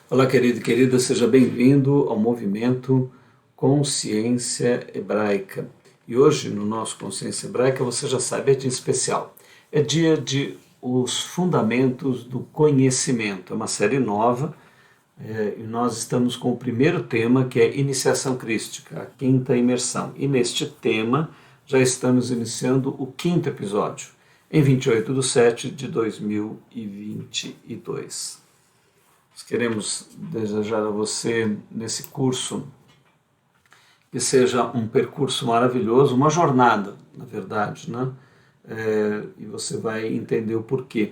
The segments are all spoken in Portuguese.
Olá, querido e querida, seja bem-vindo ao movimento Consciência Hebraica. E hoje, no nosso Consciência Hebraica, você já sabe, é dia especial. É dia de os fundamentos do conhecimento. É uma série nova e nós estamos com o primeiro tema, que é Iniciação Crística, a quinta imersão. E neste tema já estamos iniciando o quinto episódio, em 28/7/2022. Nós queremos desejar a você, nesse curso, que seja um percurso maravilhoso, uma jornada, na verdade, né? E você vai entender o porquê.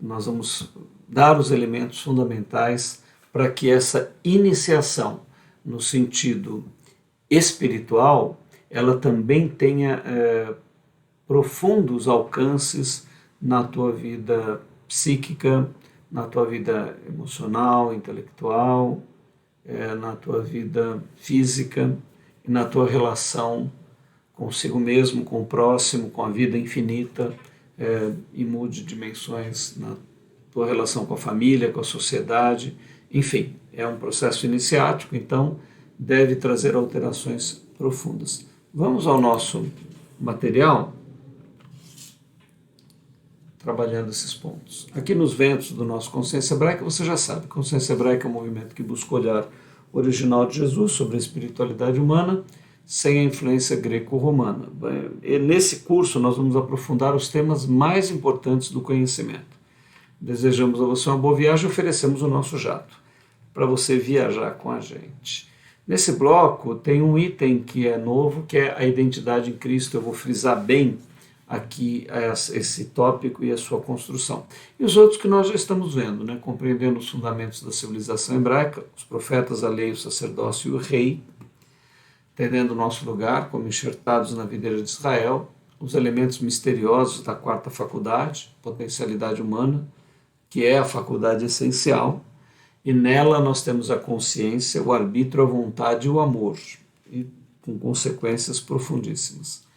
Nós vamos dar os elementos fundamentais para que essa iniciação, no sentido espiritual, ela também tenha profundos alcances na tua vida psíquica, na tua vida emocional, intelectual, na tua vida física e na tua relação consigo mesmo, com o próximo, com a vida infinita, e mude dimensões na tua relação com a família, com a sociedade, enfim, é um processo iniciático, então deve trazer alterações profundas. Vamos ao nosso material, trabalhando esses pontos. Aqui nos ventos do nosso Consciência Hebraica, você já sabe, Consciência Hebraica é um movimento que busca olhar o original de Jesus sobre a espiritualidade humana, sem a influência greco-romana. E nesse curso nós vamos aprofundar os temas mais importantes do conhecimento. Desejamos a você uma boa viagem e oferecemos o nosso jato para você viajar com a gente. Nesse bloco tem um item que é novo, que é a identidade em Cristo. Eu vou frisar bem aqui esse tópico e a sua construção. E os outros que nós já estamos vendo, né? Compreendendo os fundamentos da civilização hebraica, os profetas, a lei, o sacerdócio e o rei, entendendo o nosso lugar como enxertados na videira de Israel, os elementos misteriosos da quarta faculdade, potencialidade humana, que é a faculdade essencial, e nela nós temos a consciência, o arbítrio, a vontade e o amor, e com consequências profundíssimas.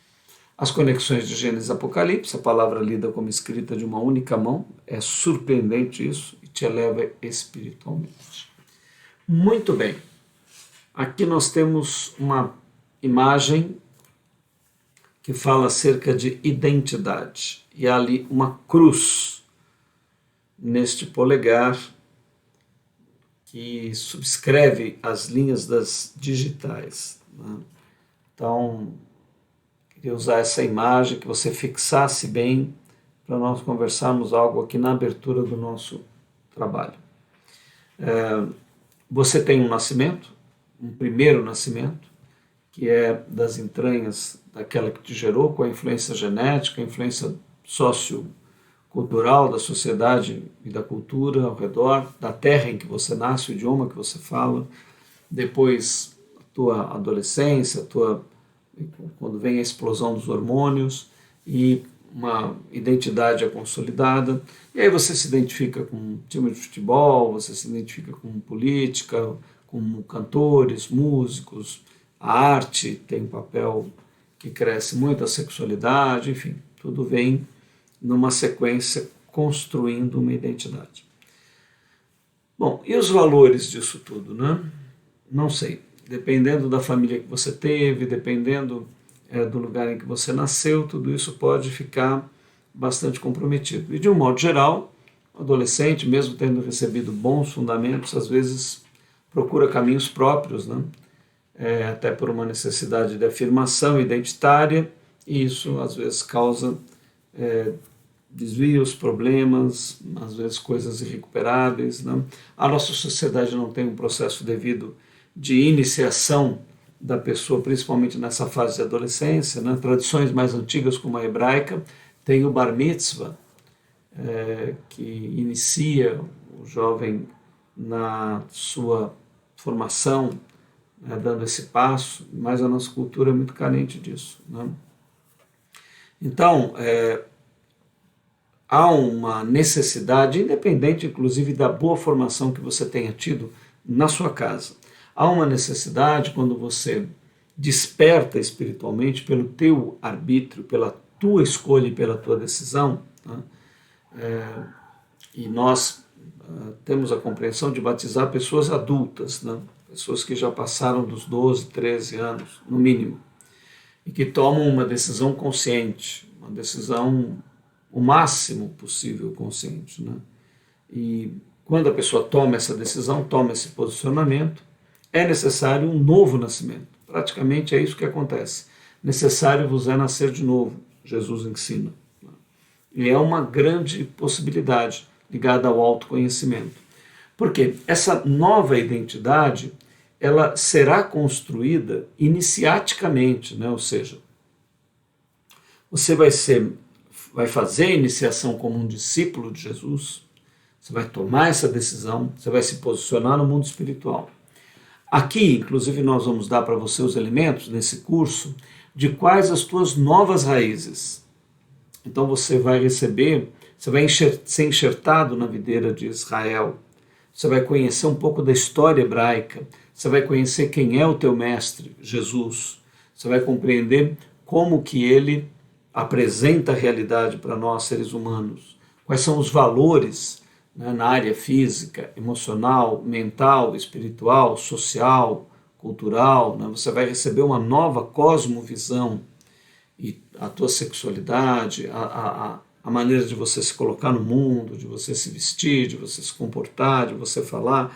As conexões de Gênesis e Apocalipse, a palavra lida como escrita de uma única mão, é surpreendente isso e te eleva espiritualmente. Muito bem, aqui nós temos uma imagem que fala acerca de identidade e há ali uma cruz neste polegar que subscreve as linhas das digitais, né? Então, queria usar essa imagem, que você fixasse bem para nós conversarmos algo aqui na abertura do nosso trabalho. Você tem um nascimento, um primeiro nascimento, que é das entranhas daquela que te gerou, com a influência genética, a influência sociocultural da sociedade e da cultura ao redor, da terra em que você nasce, o idioma que você fala, depois a tua adolescência, quando vem a explosão dos hormônios e uma identidade é consolidada, e aí você se identifica com um time de futebol, você se identifica com política, com cantores, músicos, a arte tem um papel que cresce muito, a sexualidade, enfim, tudo vem numa sequência construindo uma identidade. Bom, e os valores disso tudo, né? Não sei. Dependendo da família que você teve, dependendo do lugar em que você nasceu, tudo isso pode ficar bastante comprometido. E de um modo geral, o adolescente, mesmo tendo recebido bons fundamentos, às vezes procura caminhos próprios, né? Até por uma necessidade de afirmação identitária, e isso às vezes causa desvios, problemas, às vezes coisas irrecuperáveis, né? A nossa sociedade não tem um processo devido de iniciação da pessoa, principalmente nessa fase de adolescência, né? Tradições mais antigas, como a hebraica, tem o bar mitzvah, que inicia o jovem na sua formação, né, dando esse passo, mas a nossa cultura é muito carente disso, né? Então, há uma necessidade, independente inclusive da boa formação que você tenha tido na sua casa, há uma necessidade quando você desperta espiritualmente pelo teu arbítrio, pela tua escolha e pela tua decisão, né? E nós temos a compreensão de batizar pessoas adultas, né? Pessoas que já passaram dos 12, 13 anos, no mínimo, e que tomam uma decisão consciente, uma decisão o máximo possível consciente, né? E quando a pessoa toma essa decisão, toma esse posicionamento, é necessário um novo nascimento. Praticamente é isso que acontece. Necessário vos é nascer de novo, Jesus ensina. E é uma grande possibilidade ligada ao autoconhecimento. Porque essa nova identidade, ela será construída iniciaticamente, né? Ou seja, você vai fazer a iniciação como um discípulo de Jesus, você vai tomar essa decisão, você vai se posicionar no mundo espiritual. Aqui, inclusive, nós vamos dar para você os elementos nesse curso de quais as tuas novas raízes. Então você vai receber, você vai ser enxertado na videira de Israel, você vai conhecer um pouco da história hebraica, você vai conhecer quem é o teu mestre, Jesus, você vai compreender como que ele apresenta a realidade para nós, seres humanos, quais são os valores, né, na área física, emocional, mental, espiritual, social, cultural, né? Você vai receber uma nova cosmovisão e a tua sexualidade, a maneira de você se colocar no mundo, de você se vestir, de você se comportar, de você falar,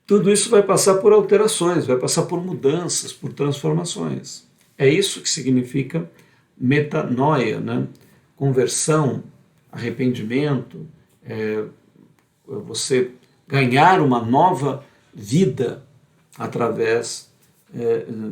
tudo isso vai passar por alterações, vai passar por mudanças, por transformações. É isso que significa metanoia, né? Conversão, arrependimento, você ganhar uma nova vida através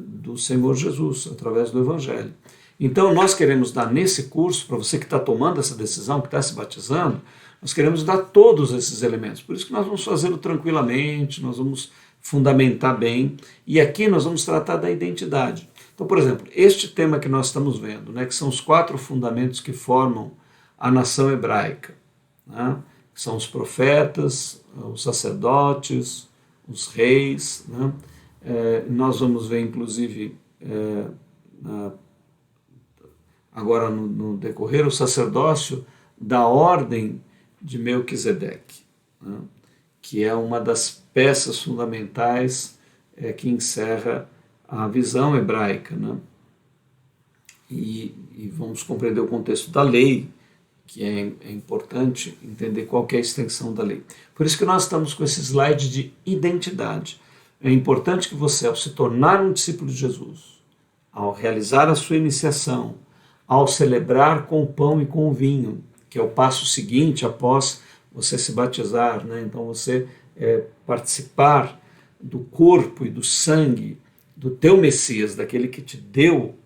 do Senhor Jesus, através do Evangelho. Então nós queremos dar nesse curso, para você que está tomando essa decisão, que está se batizando, nós queremos dar todos esses elementos. Por isso que nós vamos fazê-lo tranquilamente, nós vamos fundamentar bem, e aqui nós vamos tratar da identidade. Então, por exemplo, este tema que nós estamos vendo, né, que são os 4 fundamentos que formam a nação hebraica, né, que são os profetas, os sacerdotes, os reis, né, nós vamos ver, inclusive, agora no decorrer, o sacerdócio da ordem de Melquisedeque, né, que é uma das peças fundamentais que encerra a visão hebraica, né? E vamos compreender o contexto da lei, que é importante entender qual que é a extensão da lei. Por isso que nós estamos com esse slide de identidade. É importante que você, ao se tornar um discípulo de Jesus, ao realizar a sua iniciação, ao celebrar com o pão e com o vinho, que é o passo seguinte após você se batizar, né? Então você participar do corpo e do sangue do teu Messias, daquele que te deu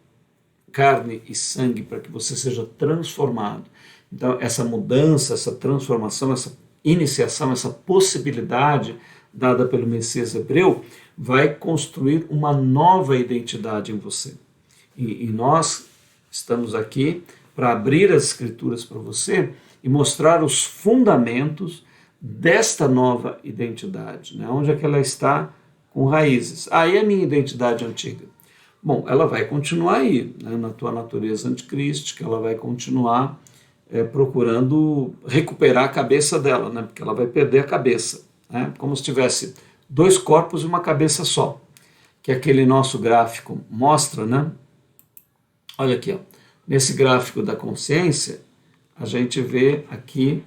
carne e sangue para que você seja transformado. Então essa mudança, essa transformação, essa iniciação, essa possibilidade dada pelo Messias hebreu vai construir uma nova identidade em você. E nós estamos aqui para abrir as Escrituras para você e mostrar os fundamentos desta nova identidade, né? Onde é que ela está com raízes. Aí a minha identidade antiga. Bom, ela vai continuar aí, né, na tua natureza anticrística, ela vai continuar procurando recuperar a cabeça dela, né, porque ela vai perder a cabeça, né, como se tivesse 2 corpos e uma cabeça só, que aquele nosso gráfico mostra, né? Olha aqui, ó, nesse gráfico da consciência, a gente vê aqui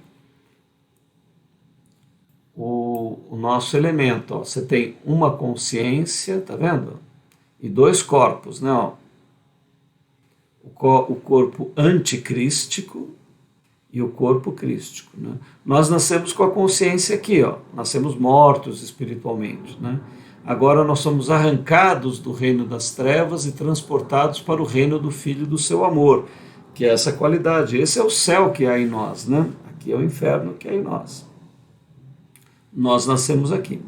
o nosso elemento. Ó. Você tem uma consciência, tá vendo? E 2 corpos, né? Ó. O corpo anticrístico e o corpo crístico. Né? Nós nascemos com a consciência aqui, ó. Nascemos mortos espiritualmente. Né? Agora nós somos arrancados do reino das trevas e transportados para o reino do Filho do seu amor, que é essa qualidade. Esse é o céu que há em nós, né? Aqui é o inferno que há em nós. Nós nascemos aqui.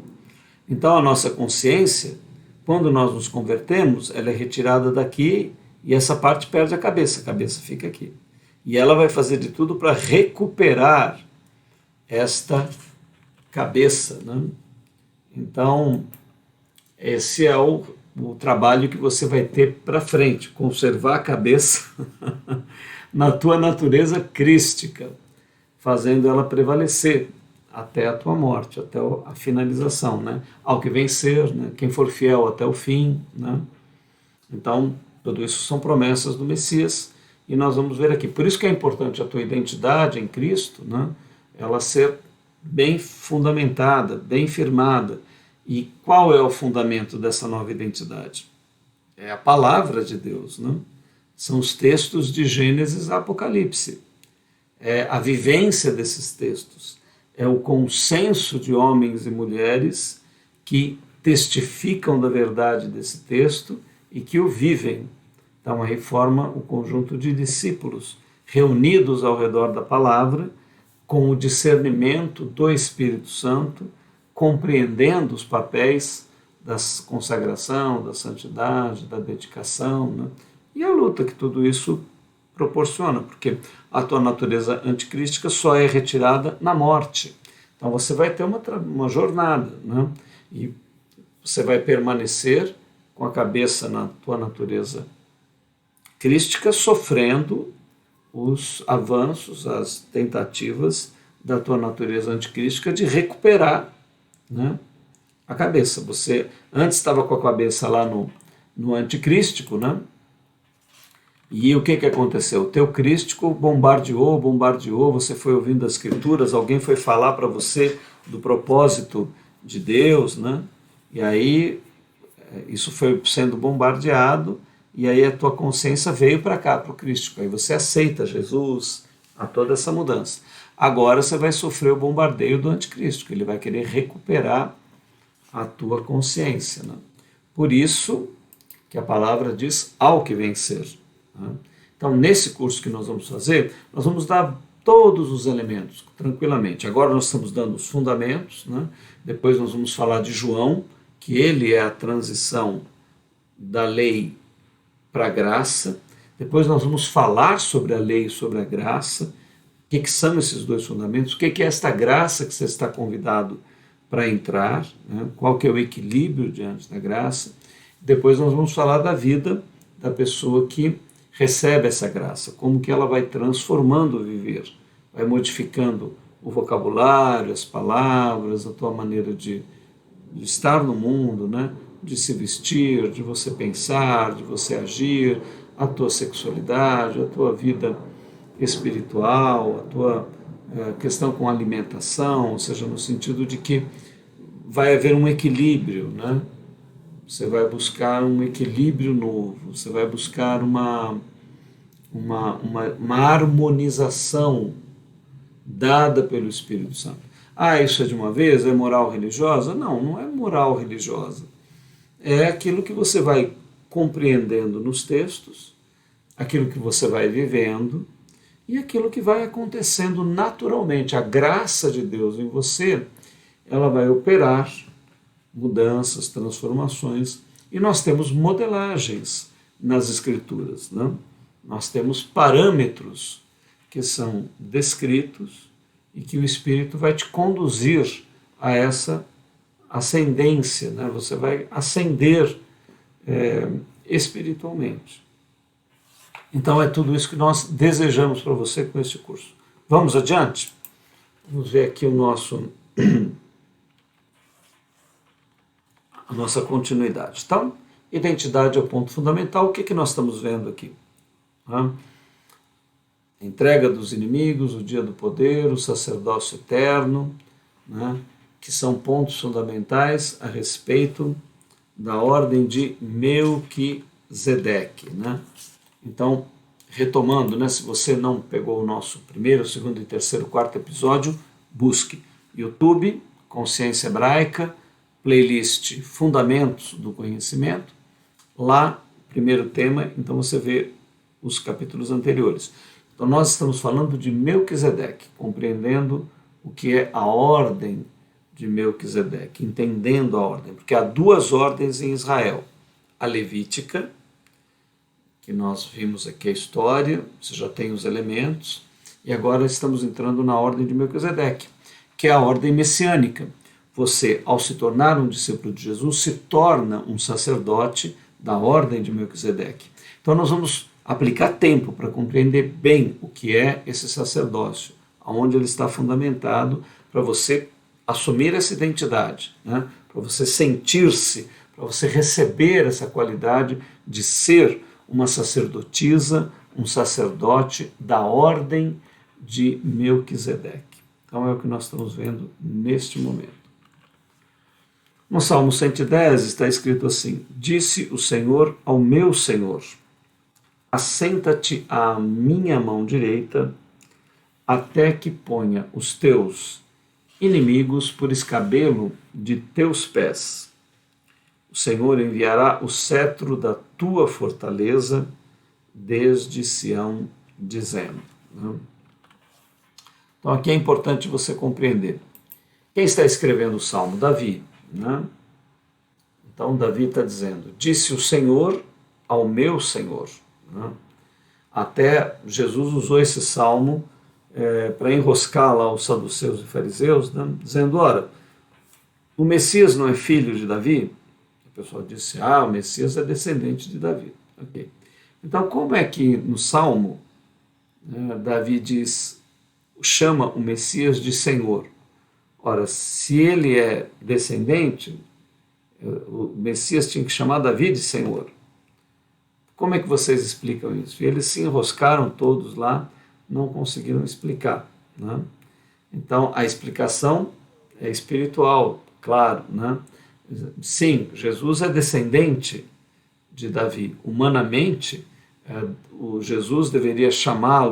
Então a nossa consciência, quando nós nos convertemos, ela é retirada daqui e essa parte perde a cabeça fica aqui. E ela vai fazer de tudo para recuperar esta cabeça, né? Então, esse é o trabalho que você vai ter para frente, conservar a cabeça na tua natureza crística, fazendo ela prevalecer até a tua morte, até a finalização, né? Ao que vencer, né? Quem for fiel até o fim, né? Então, tudo isso são promessas do Messias e nós vamos ver aqui. Por isso que é importante a tua identidade em Cristo, né? Ela ser bem fundamentada, bem firmada. E qual é o fundamento dessa nova identidade? É a palavra de Deus, né? São os textos de Gênesis a Apocalipse. É a vivência desses textos. É o consenso de homens e mulheres que testificam da verdade desse texto e que o vivem. Então aí forma o conjunto de discípulos reunidos ao redor da palavra, com o discernimento do Espírito Santo, compreendendo os papéis da consagração, da santidade, da dedicação, né? E a luta que tudo isso proporciona, porque a tua natureza anticrística só é retirada na morte. Então você vai ter uma jornada, né? E você vai permanecer com a cabeça na tua natureza crística, sofrendo os avanços, as tentativas da tua natureza anticrística de recuperar, né, a cabeça. Você antes estava com a cabeça lá no anticrístico, né? E o que aconteceu? O teu crístico bombardeou, você foi ouvindo as escrituras, alguém foi falar para você do propósito de Deus, né? E aí isso foi sendo bombardeado, e aí a tua consciência veio para cá, para o crístico. Aí você aceita Jesus, a toda essa mudança. Agora você vai sofrer o bombardeio do anticristo, ele vai querer recuperar a tua consciência, né? Por isso que a palavra diz ao que vencer, né? Então, nesse curso que nós vamos fazer, nós vamos dar todos os elementos, tranquilamente. Agora nós estamos dando os fundamentos, né? Depois nós vamos falar de João, que ele é a transição da lei para a graça. Depois nós vamos falar sobre a lei e sobre a graça. O que são esses dois fundamentos? O que é esta graça que você está convidado para entrar? Né? Qual que é o equilíbrio diante da graça? Depois nós vamos falar da vida da pessoa que recebe essa graça, como que ela vai transformando o viver, vai modificando o vocabulário, as palavras, a tua maneira de estar no mundo, né? De se vestir, de você pensar, de você agir, a tua sexualidade, a tua vida espiritual, a tua questão com alimentação, ou seja, no sentido de que vai haver um equilíbrio, né? Você vai buscar um equilíbrio novo, você vai buscar uma harmonização dada pelo Espírito Santo. Ah, isso é de uma vez? É moral religiosa? Não, não é moral religiosa. É aquilo que você vai compreendendo nos textos, aquilo que você vai vivendo e aquilo que vai acontecendo naturalmente. A graça de Deus em você, ela vai operar mudanças, transformações, e nós temos modelagens nas Escrituras, né? Nós temos parâmetros que são descritos e que o Espírito vai te conduzir a essa ascendência, né? Você vai ascender espiritualmente. Então é tudo isso que nós desejamos para você com este curso. Vamos adiante? Vamos ver aqui a nossa continuidade. Então, identidade é o ponto fundamental. O que nós estamos vendo aqui? A entrega dos inimigos, o dia do poder, o sacerdócio eterno, né? Que são pontos fundamentais a respeito da ordem de Melquisedeque, né? Então, retomando, né? Se você não pegou o nosso primeiro, segundo e terceiro, quarto episódio, busque YouTube, Consciência Hebraica, playlist Fundamentos do Conhecimento, lá, primeiro tema, então você vê os capítulos anteriores. Então nós estamos falando de Melquisedeque, compreendendo o que é a ordem de Melquisedeque, entendendo a ordem, porque há duas ordens em Israel, a levítica, que nós vimos aqui a história, você já tem os elementos, e agora estamos entrando na ordem de Melquisedeque, que é a ordem messiânica. Você, ao se tornar um discípulo de Jesus, se torna um sacerdote da ordem de Melquisedeque. Então nós vamos aplicar tempo para compreender bem o que é esse sacerdócio, aonde ele está fundamentado, para você assumir essa identidade, né? Para você sentir-se, para você receber essa qualidade de ser uma sacerdotisa, um sacerdote da ordem de Melquisedeque. Então é o que nós estamos vendo neste momento. No Salmo 110 está escrito assim: Disse o Senhor ao meu Senhor, assenta-te à minha mão direita, até que ponha os teus inimigos por escabelo de teus pés. O Senhor enviará o cetro da tua fortaleza desde Sião, dizendo. Então aqui é importante você compreender. Quem está escrevendo o Salmo? Davi. Então Davi está dizendo, disse o Senhor ao meu Senhor. Até Jesus usou esse salmo para enroscar lá os saduceus e fariseus, dizendo, ora, o Messias não é filho de Davi? O pessoal disse, o Messias é descendente de Davi. Okay. Então, como é que no Salmo, Davi chama o Messias de Senhor? Ora, se ele é descendente, o Messias tinha que chamar Davi de Senhor. Como é que vocês explicam isso? E eles se enroscaram todos lá, não conseguiram explicar. Então, a explicação é espiritual, claro. Sim, Jesus é descendente de Davi. Humanamente, o Jesus deveria chamar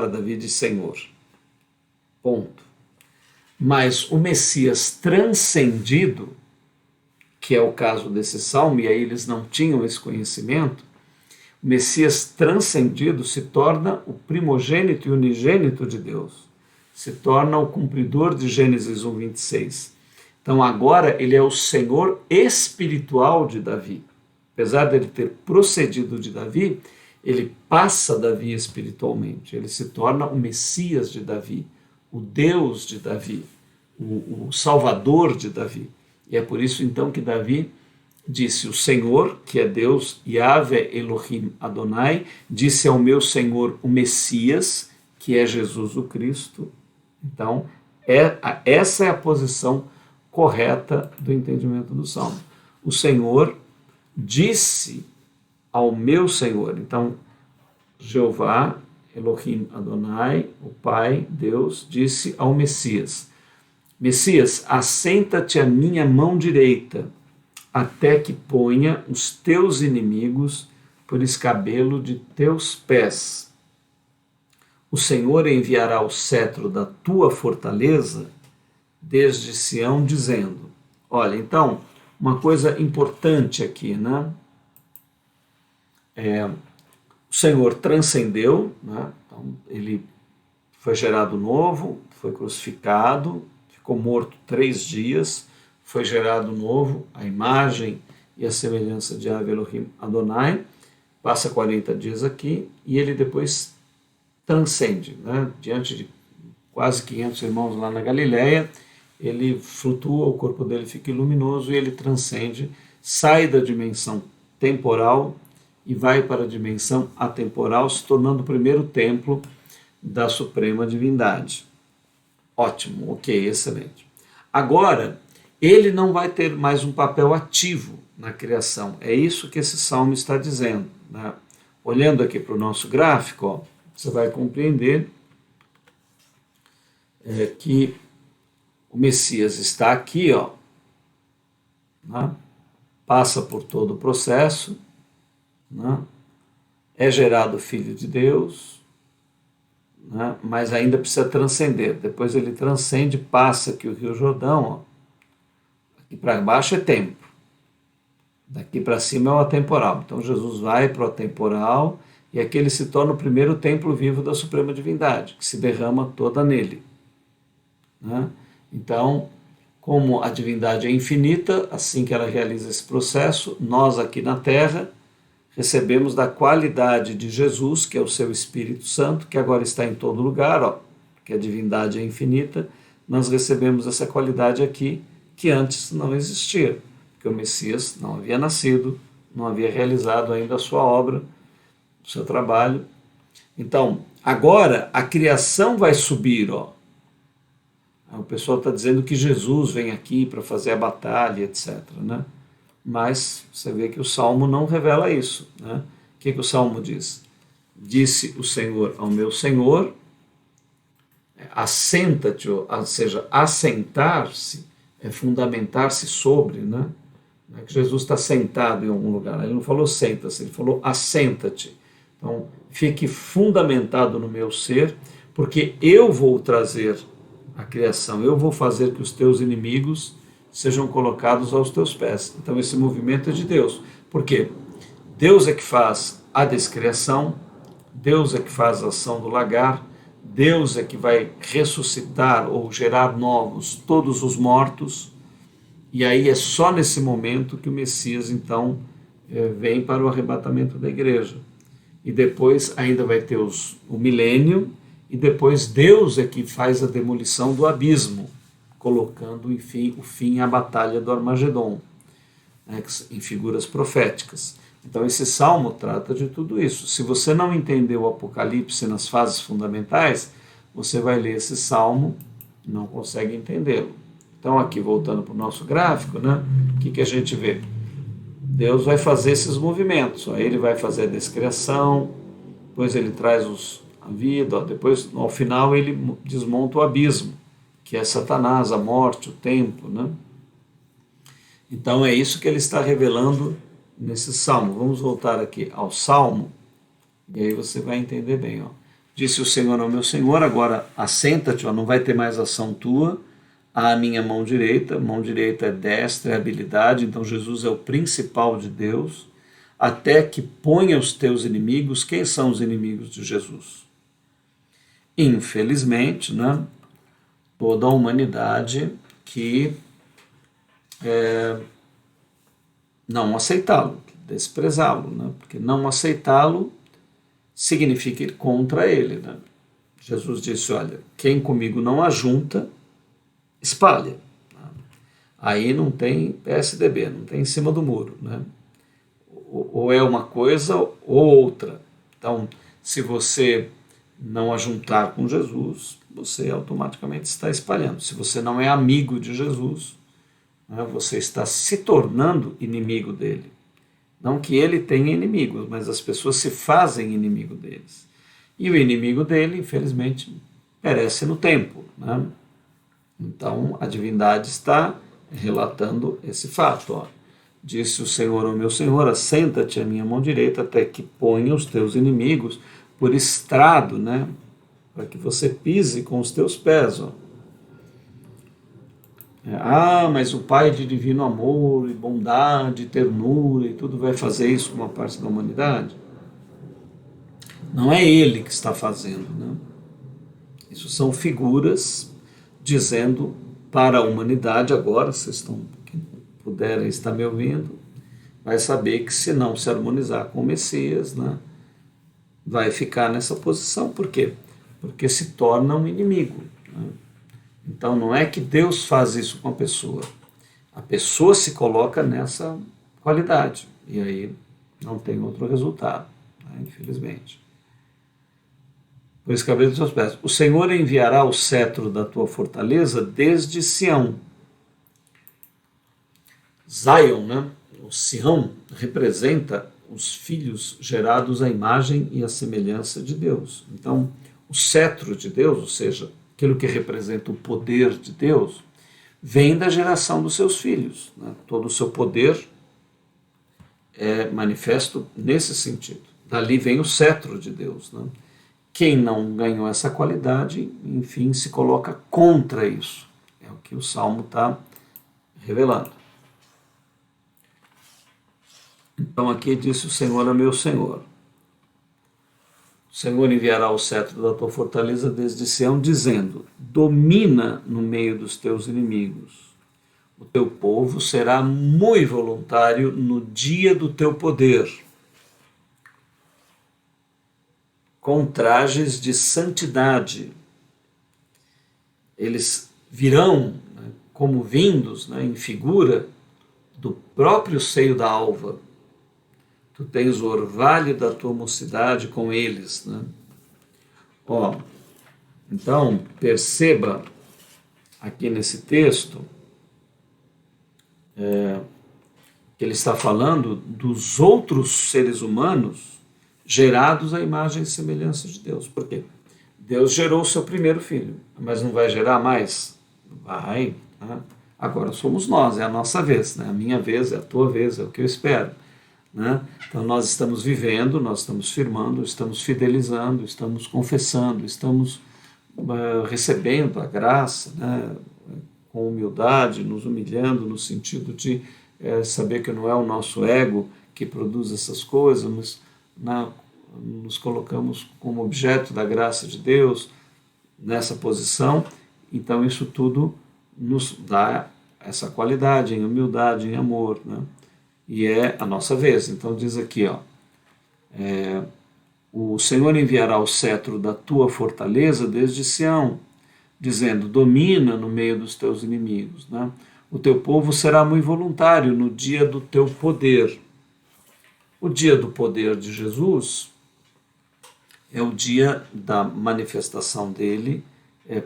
a Davi de Senhor. Ponto. Mas o Messias transcendido, que é o caso desse salmo, e aí eles não tinham esse conhecimento, o Messias transcendido se torna o primogênito e unigênito de Deus, se torna o cumpridor de Gênesis 1:26. Então agora ele é o Senhor espiritual de Davi. Apesar dele ter procedido de Davi, ele passa Davi espiritualmente, ele se torna o Messias de Davi, o Deus de Davi, o Salvador de Davi. E é por isso então que Davi disse, o Senhor, que é Deus, Yahvé Elohim Adonai, disse ao meu Senhor o Messias, que é Jesus o Cristo. Então, essa é a posição correta do entendimento do Salmo. O Senhor disse ao meu Senhor. Então, Jeová, Elohim Adonai, o Pai, Deus, disse ao Messias, Messias, assenta-te à minha mão direita, até que ponha os teus inimigos por escabelo de teus pés. O Senhor enviará o cetro da tua fortaleza desde Sião, dizendo. Olha, então, uma coisa importante aqui, o Senhor transcendeu, então, ele foi gerado novo, foi crucificado, ficou morto 3 dias, foi gerado novo, a imagem e a semelhança de Yahvé Elohim Adonai, passa 40 dias aqui, e ele depois transcende, diante de quase 500 irmãos lá na Galileia, ele flutua, o corpo dele fica luminoso e ele transcende, sai da dimensão temporal e vai para a dimensão atemporal, se tornando o primeiro templo da Suprema Divindade. Ótimo, ok, excelente. Agora, ele não vai ter mais um papel ativo na criação. É isso que esse salmo está dizendo. Olhando aqui para o nosso gráfico, você vai compreender que o Messias está aqui, passa por todo o processo, é gerado Filho de Deus, mas ainda precisa transcender. Depois ele transcende, passa aqui o Rio Jordão, aqui para baixo é tempo, daqui para cima é o atemporal. Então Jesus vai para o atemporal e aqui ele se torna o primeiro templo vivo da Suprema Divindade, que se derrama toda nele. Então, como a divindade é infinita, assim que ela realiza esse processo, nós aqui na Terra recebemos da qualidade de Jesus, que é o seu Espírito Santo, que agora está em todo lugar, que a divindade é infinita, nós recebemos essa qualidade aqui, que antes não existia, porque o Messias não havia nascido, não havia realizado ainda a sua obra, o seu trabalho. Então, agora a criação vai subir, O pessoal está dizendo que Jesus vem aqui para fazer a batalha, etc. Né? Mas você vê que o Salmo não revela isso. Né? O que o Salmo diz? Disse o Senhor ao meu Senhor, assenta-te, ou seja, assentar-se é fundamentar-se sobre, né? Não é que Jesus está sentado em algum lugar, ele não falou senta-se, ele falou assenta-te. Então, fique fundamentado no meu ser, porque eu vou trazer a criação, eu vou fazer que os teus inimigos sejam colocados aos teus pés. Então, esse movimento é de Deus. Por quê? Deus é que faz a descriação, Deus é que faz a ação do lagar, Deus é que vai ressuscitar ou gerar novos todos os mortos, e aí é só nesse momento que o Messias, então, vem para o arrebatamento da igreja. E depois ainda vai ter o milênio, e depois Deus é que faz a demolição do abismo, colocando, enfim, o fim à batalha do Armagedon, né, em figuras proféticas. Então esse salmo trata de tudo isso. Se você não entendeu o Apocalipse nas fases fundamentais, você vai ler esse salmo e não consegue entendê-lo. Então aqui, voltando para o nosso gráfico, né, o que a gente vê? Deus vai fazer esses movimentos. Aí ele vai fazer a descriação, depois ele traz a vida, depois ao final ele desmonta o abismo, que é Satanás, a morte, o tempo. Né? Então é isso que ele está revelando nesse salmo. Vamos voltar aqui ao salmo, e aí você vai entender bem. Ó. Disse o Senhor ao meu Senhor, agora assenta-te, não vai ter mais ação tua, à minha mão direita é destra, é habilidade, então Jesus é o principal de Deus, até que ponha os teus inimigos. Quem são os inimigos de Jesus? Infelizmente, né, toda a humanidade que não aceitá-lo, desprezá-lo, né? Porque não aceitá-lo significa ir contra ele. Né? Jesus disse, olha, quem comigo não ajunta, espalha. Aí não tem PSDB, não tem em cima do muro. Né? Ou é uma coisa ou outra. Então, se você não ajuntar com Jesus, você automaticamente está espalhando. Se você não é amigo de Jesus, você está se tornando inimigo dele. Não que ele tenha inimigos, mas as pessoas se fazem inimigo deles. E o inimigo dele, infelizmente, perece no tempo. Né? Então, a divindade está relatando esse fato. Ó. Disse o Senhor ao meu Senhor, assenta-te à minha mão direita até que ponha os teus inimigos por estrado, né? Para que você pise com os teus pés. Ó. Mas o Pai de divino amor e bondade, ternura e tudo vai fazer isso com uma parte da humanidade? Não é Ele que está fazendo, né? Isso são figuras dizendo para a humanidade agora, vocês quem puderem estar me ouvindo, vai saber que se não se harmonizar com o Messias, né, vai ficar nessa posição. Por quê? Porque se torna um inimigo. Né? Então não é que Deus faz isso com a pessoa se coloca nessa qualidade, e aí não tem outro resultado, né, infelizmente. Por isso, cabeça dos seus pés. O Senhor enviará o cetro da tua fortaleza desde Sião. Zion, né? O Sião representa os filhos gerados à imagem e à semelhança de Deus. Então, o cetro de Deus, ou seja, aquilo que representa o poder de Deus, vem da geração dos seus filhos. Né? Todo o seu poder é manifesto nesse sentido. Dali vem o cetro de Deus. Né? Quem não ganhou essa qualidade, enfim, se coloca contra isso. É o que o Salmo está revelando. Então aqui disse o Senhor a meu Senhor. O Senhor enviará o cetro da tua fortaleza desde Sião, dizendo, domina no meio dos teus inimigos. O teu povo será muito voluntário no dia do teu poder, com trajes de santidade. Eles virão, né, como vindos, né, em figura do próprio seio da alva. Tu tens o orvalho da tua mocidade com eles. Né? Ó, então, perceba aqui nesse texto, que ele está falando dos outros seres humanos gerados à imagem e semelhança de Deus. Por quê? Deus gerou o seu primeiro filho, mas não vai gerar mais? Vai. Tá? Agora somos nós, é a nossa vez, né? A minha vez, é a tua vez, é o que eu espero. Né? Então nós estamos vivendo, nós estamos firmando, estamos fidelizando, estamos confessando, estamos recebendo a graça, né? Com humildade, nos humilhando no sentido de saber que não é o nosso ego que produz essas coisas, mas nos colocamos como objeto da graça de Deus nessa posição. Então isso tudo nos dá essa qualidade em humildade, em amor, né? E é a nossa vez. Então diz aqui, o Senhor enviará o cetro da tua fortaleza desde Sião, dizendo, domina no meio dos teus inimigos, né? O teu povo será muito voluntário no dia do teu poder. O dia do poder de Jesus é o dia da manifestação dele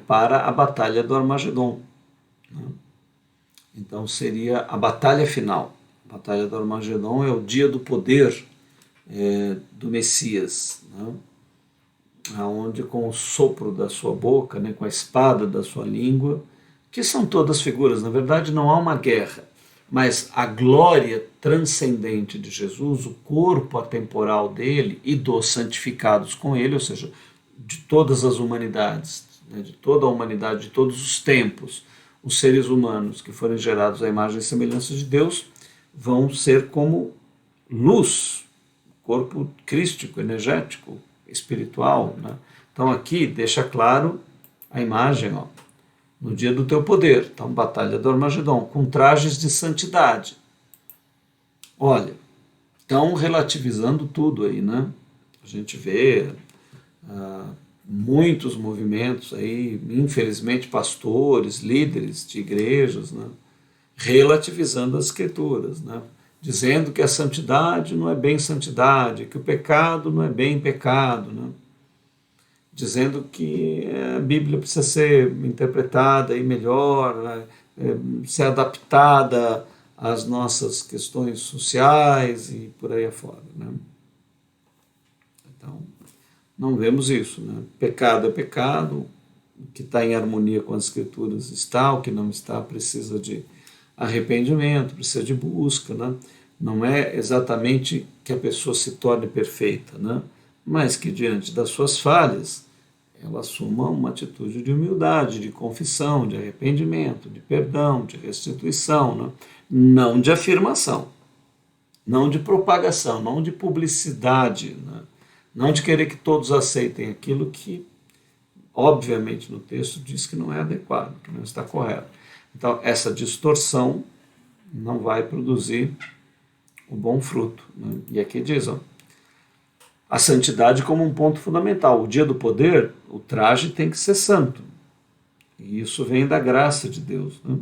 para a batalha do Armagedon, né? Então seria a batalha final. A batalha do Armagedon é o dia do poder do Messias, né? Onde com o sopro da sua boca, né, com a espada da sua língua, que são todas figuras, na verdade não há uma guerra, mas a glória transcendente de Jesus, o corpo atemporal dele e dos santificados com ele, ou seja, de todas as humanidades, né, de toda a humanidade, de todos os tempos, os seres humanos que forem gerados à imagem e semelhança de Deus vão ser como luz, corpo crístico, energético, espiritual, né? Então aqui deixa claro a imagem, no dia do teu poder, então batalha do Armagedon, com trajes de santidade. Olha, estão relativizando tudo aí, né? A gente vê muitos movimentos aí, infelizmente pastores, líderes de igrejas, né, relativizando as escrituras, né, dizendo que a santidade não é bem santidade, que o pecado não é bem pecado, né, dizendo que a Bíblia precisa ser interpretada e melhor, né, ser adaptada às nossas questões sociais e por aí afora, né. Então, não vemos isso, né? Pecado é pecado, o que está em harmonia com as escrituras está, o que não está precisa de arrependimento, precisa de busca, né? Não é exatamente que a pessoa se torne perfeita, né? Mas que diante das suas falhas, ela assuma uma atitude de humildade, de confissão, de arrependimento, de perdão, de restituição, né? Não de afirmação, não de propagação, não de publicidade, né? Não de querer que todos aceitem aquilo que, obviamente, no texto diz que não é adequado, que não está correto. Então, essa distorção não vai produzir o bom fruto, né? E aqui diz, a santidade como um ponto fundamental. O dia do poder, o traje tem que ser santo. E isso vem da graça de Deus, né?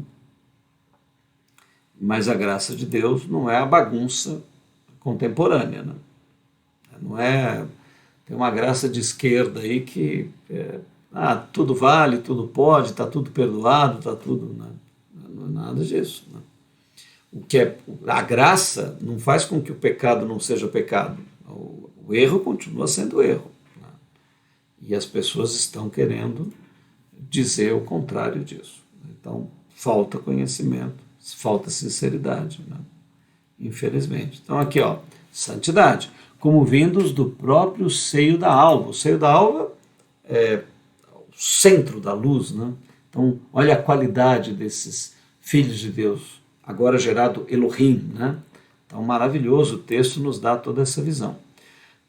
Mas a graça de Deus não é a bagunça contemporânea, né? Não é... Tem uma graça de esquerda aí que tudo vale, tudo pode, está tudo perdoado, está tudo... Né? Não é nada disso, né? O que é, a graça não faz com que o pecado não seja pecado. O erro continua sendo erro, né? E as pessoas estão querendo dizer o contrário disso. Então, falta conhecimento, falta sinceridade, né? Infelizmente. Então, aqui, santidade, como vindos do próprio seio da alva. O seio da alva é o centro da luz, né? Então, olha a qualidade desses filhos de Deus, agora gerado Elohim, né? Então, maravilhoso, o texto nos dá toda essa visão.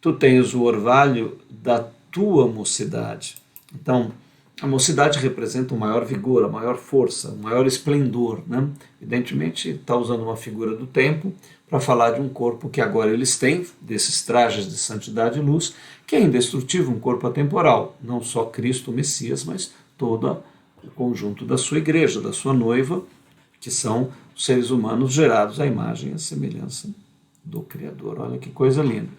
Tu tens o orvalho da tua mocidade. Então, a mocidade representa um maior vigor, a maior força, um maior esplendor, né? Evidentemente, está usando uma figura do tempo para falar de um corpo que agora eles têm, desses trajes de santidade e luz, que é indestrutível, um corpo atemporal. Não só Cristo, o Messias, mas todo o conjunto da sua igreja, da sua noiva, que são os seres humanos gerados à imagem e à semelhança do Criador. Olha que coisa linda.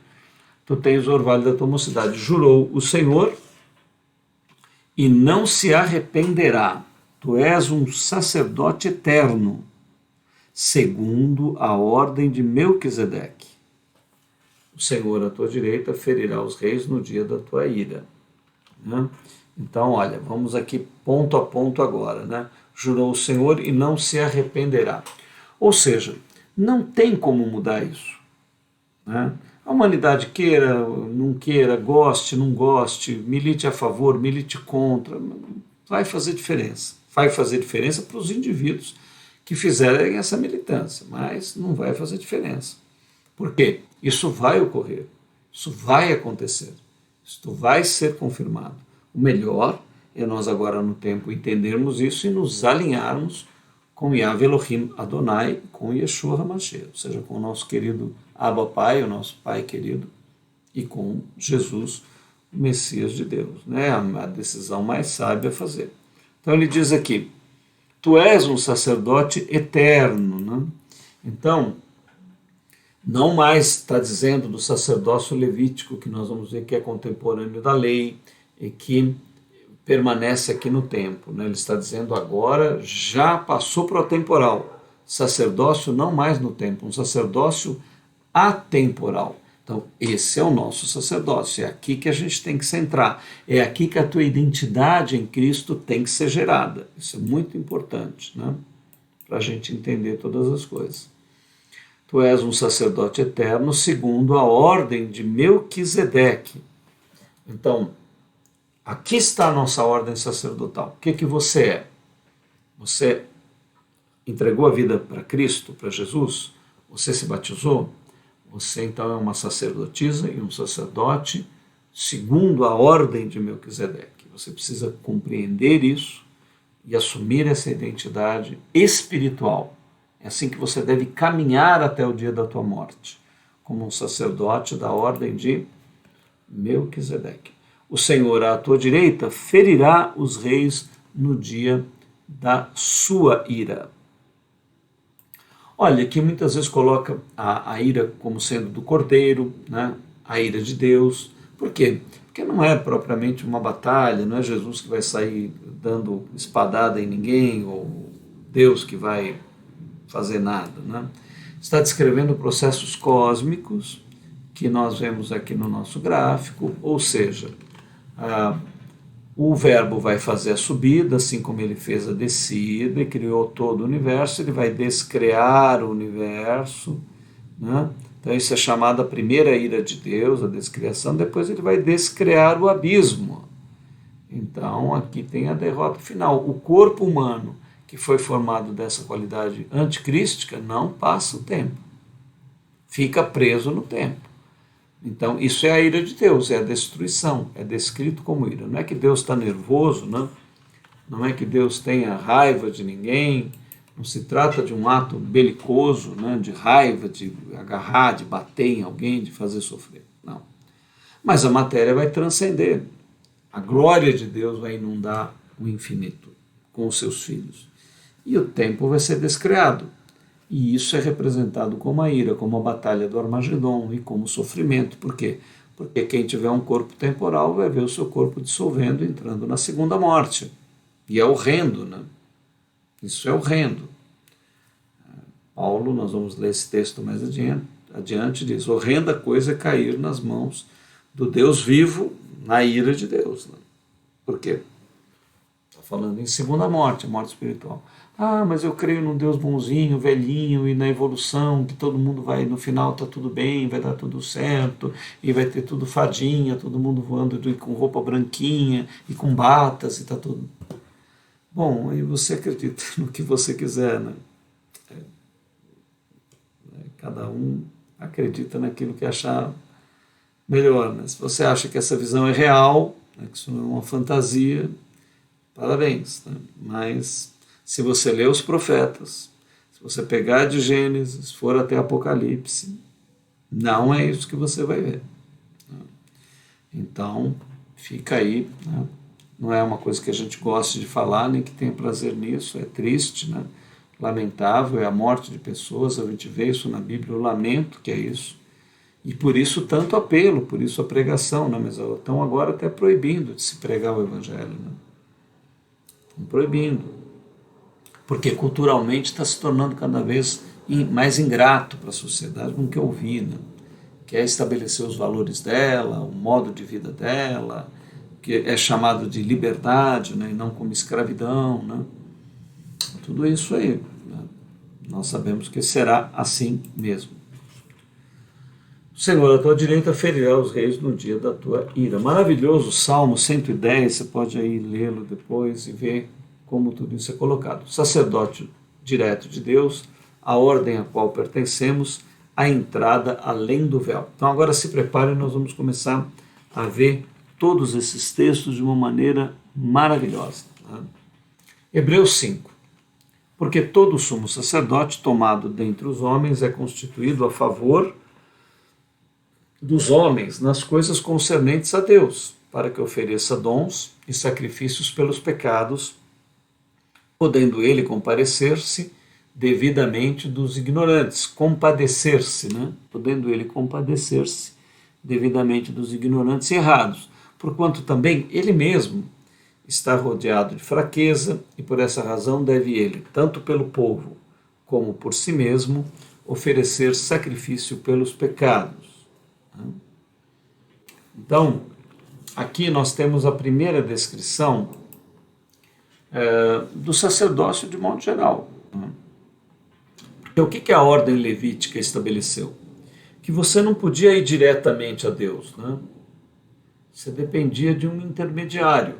Tu tens o orvalho da tua mocidade. Jurou o Senhor e não se arrependerá. Tu és um sacerdote eterno, segundo a ordem de Melquisedeque. O Senhor à tua direita ferirá os reis no dia da tua ira. Né? Então, olha, vamos aqui ponto a ponto agora. Né? Jurou o Senhor e não se arrependerá. Ou seja, não tem como mudar isso. Né? A humanidade queira, não queira, goste, não goste, milite a favor, milite contra, vai fazer diferença. Vai fazer diferença para os indivíduos que fizerem essa militância, mas não vai fazer diferença. Por quê? Isso vai ocorrer, isso vai acontecer, isso vai ser confirmado. O melhor é nós agora no tempo entendermos isso e nos alinharmos com Yahvé Elohim Adonai, com Yeshua HaMashiach, ou seja, com o nosso querido Abba Pai, o nosso Pai querido, e com Jesus, o Messias de Deus. Né? A decisão mais sábia a fazer. Então ele diz aqui, tu és um sacerdote eterno. Né? Então, não mais está dizendo do sacerdócio levítico, que nós vamos ver que é contemporâneo da lei, e que permanece aqui no tempo. Né? Ele está dizendo agora, já passou para o atemporal. Sacerdócio não mais no tempo, um sacerdócio atemporal. Então, esse é o nosso sacerdócio, é aqui que a gente tem que centrar, é aqui que a tua identidade em Cristo tem que ser gerada. Isso é muito importante, né? Para a gente entender todas as coisas. Tu és um sacerdote eterno segundo a ordem de Melquisedeque. Então, aqui está a nossa ordem sacerdotal. O que você é? Você entregou a vida para Cristo, para Jesus? Você se batizou? Você então é uma sacerdotisa e um sacerdote segundo a ordem de Melquisedeque. Você precisa compreender isso e assumir essa identidade espiritual. É assim que você deve caminhar até o dia da tua morte, como um sacerdote da ordem de Melquisedeque. O Senhor à tua direita ferirá os reis no dia da sua ira. Olha, aqui muitas vezes coloca a ira como sendo do Cordeiro, né? A ira de Deus. Por quê? Porque não é propriamente uma batalha, não é Jesus que vai sair dando espadada em ninguém, ou Deus que vai fazer nada. Né? Está descrevendo processos cósmicos que nós vemos aqui no nosso gráfico, ou seja, o verbo vai fazer a subida, assim como ele fez a descida e criou todo o universo, ele vai descrear o universo, né? Então isso é chamado a primeira ira de Deus, a descriação, depois ele vai descrear o abismo. Então aqui tem a derrota final. O corpo humano que foi formado dessa qualidade anticrística não passa o tempo, fica preso no tempo. Então, isso é a ira de Deus, é a destruição, é descrito como ira. Não é que Deus está nervoso, não é que Deus tenha raiva de ninguém, não se trata de um ato belicoso, de raiva, de agarrar, de bater em alguém, de fazer sofrer. Não. Mas a matéria vai transcender. A glória de Deus vai inundar o infinito com os seus filhos. E o tempo vai ser descreado. E isso é representado como a ira, como a batalha do Armagedon e como sofrimento. Por quê? Porque quem tiver um corpo temporal vai ver o seu corpo dissolvendo, entrando na segunda morte. E é horrendo, né? Isso é horrendo. Paulo, nós vamos ler esse texto mais adiante, diz, horrenda coisa é cair nas mãos do Deus vivo na ira de Deus. Né? Por quê? Está falando em segunda morte, a morte espiritual. Ah, mas eu creio num Deus bonzinho, velhinho, e na evolução, que todo mundo vai, no final tá tudo bem, vai dar tudo certo, e vai ter tudo fadinha, todo mundo voando com roupa branquinha, e com batas, e tá tudo... Bom, aí você acredita no que você quiser, né? Cada um acredita naquilo que achar melhor, né? Se você acha que essa visão é real, né, que isso não é uma fantasia, parabéns, né? Mas... se você ler os profetas, se você pegar de Gênesis, for até Apocalipse, não é isso que você vai ver. Então, fica aí. Né? Não é uma coisa que a gente goste de falar, nem que tenha prazer nisso, é triste, né? Lamentável, é a morte de pessoas, a gente vê isso na Bíblia, o lamento que é isso. E por isso tanto apelo, por isso a pregação, né? Mas estão agora até proibindo de se pregar o Evangelho. Né? Estão proibindo. porque culturalmente está se tornando cada vez mais ingrato para a sociedade, não quer ouvir, né? Quer estabelecer os valores dela, o modo de vida dela, que é chamado de liberdade, né? E não como escravidão, né? Tudo isso aí, né? Nós sabemos que será assim mesmo. O Senhor, à tua direita, ferirá os reis no dia da tua ira. Maravilhoso, Salmo 110, você pode aí lê-lo depois e ver como tudo isso é colocado. Sacerdote direto de Deus, a ordem a qual pertencemos, a entrada além do véu. Então agora se prepare, nós vamos começar a ver todos esses textos de uma maneira maravilhosa. Tá? Hebreus 5. Porque todo sumo sacerdote tomado dentre os homens é constituído a favor dos homens nas coisas concernentes a Deus, para que ofereça dons e sacrifícios pelos pecados, podendo ele compadecer-se devidamente dos ignorantes, compadecer-se, né? Podendo ele compadecer-se devidamente dos ignorantes e errados, porquanto também ele mesmo está rodeado de fraqueza e por essa razão deve ele, tanto pelo povo como por si mesmo, oferecer sacrifício pelos pecados. Então, aqui nós temos a primeira descrição do sacerdócio de modo geral. Então, o que a ordem levítica estabeleceu? Que você não podia ir diretamente a Deus, né? Você dependia de um intermediário,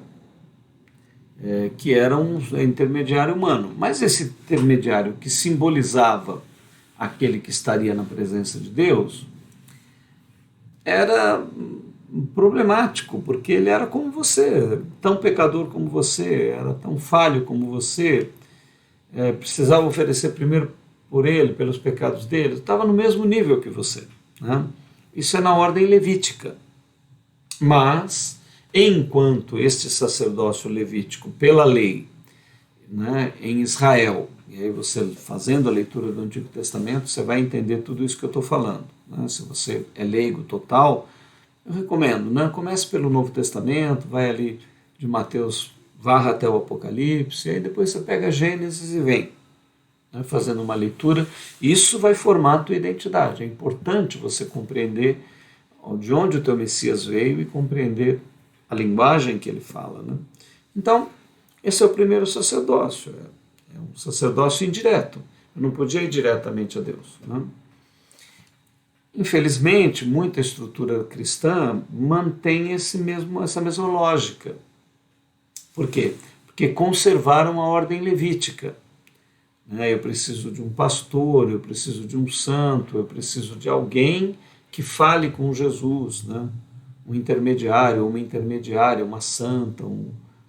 que era um intermediário humano. Mas esse intermediário que simbolizava aquele que estaria na presença de Deus era problemático, porque ele era como você, tão pecador como você, era tão falho como você, precisava oferecer primeiro por ele, pelos pecados dele, estava no mesmo nível que você. Né? Isso é na ordem levítica. Mas, enquanto este sacerdócio levítico, pela lei, né, em Israel, e aí você fazendo a leitura do Antigo Testamento, você vai entender tudo isso que eu estou falando. Né? Se você é leigo total, eu recomendo, né? Comece pelo Novo Testamento, vai ali de Mateus, varra até o Apocalipse, e aí depois você pega Gênesis e vem, né, fazendo uma leitura. Isso vai formar a tua identidade. É importante você compreender de onde o teu Messias veio e compreender a linguagem que ele fala. Né? Então, esse é o primeiro sacerdócio. É um sacerdócio indireto. Eu não podia ir diretamente a Deus. Né? Infelizmente, muita estrutura cristã mantém essa mesma lógica. Por quê? Porque conservaram a ordem levítica. Eu preciso de um pastor, eu preciso de um santo, eu preciso de alguém que fale com Jesus, né? Um intermediário, uma intermediária, uma santa,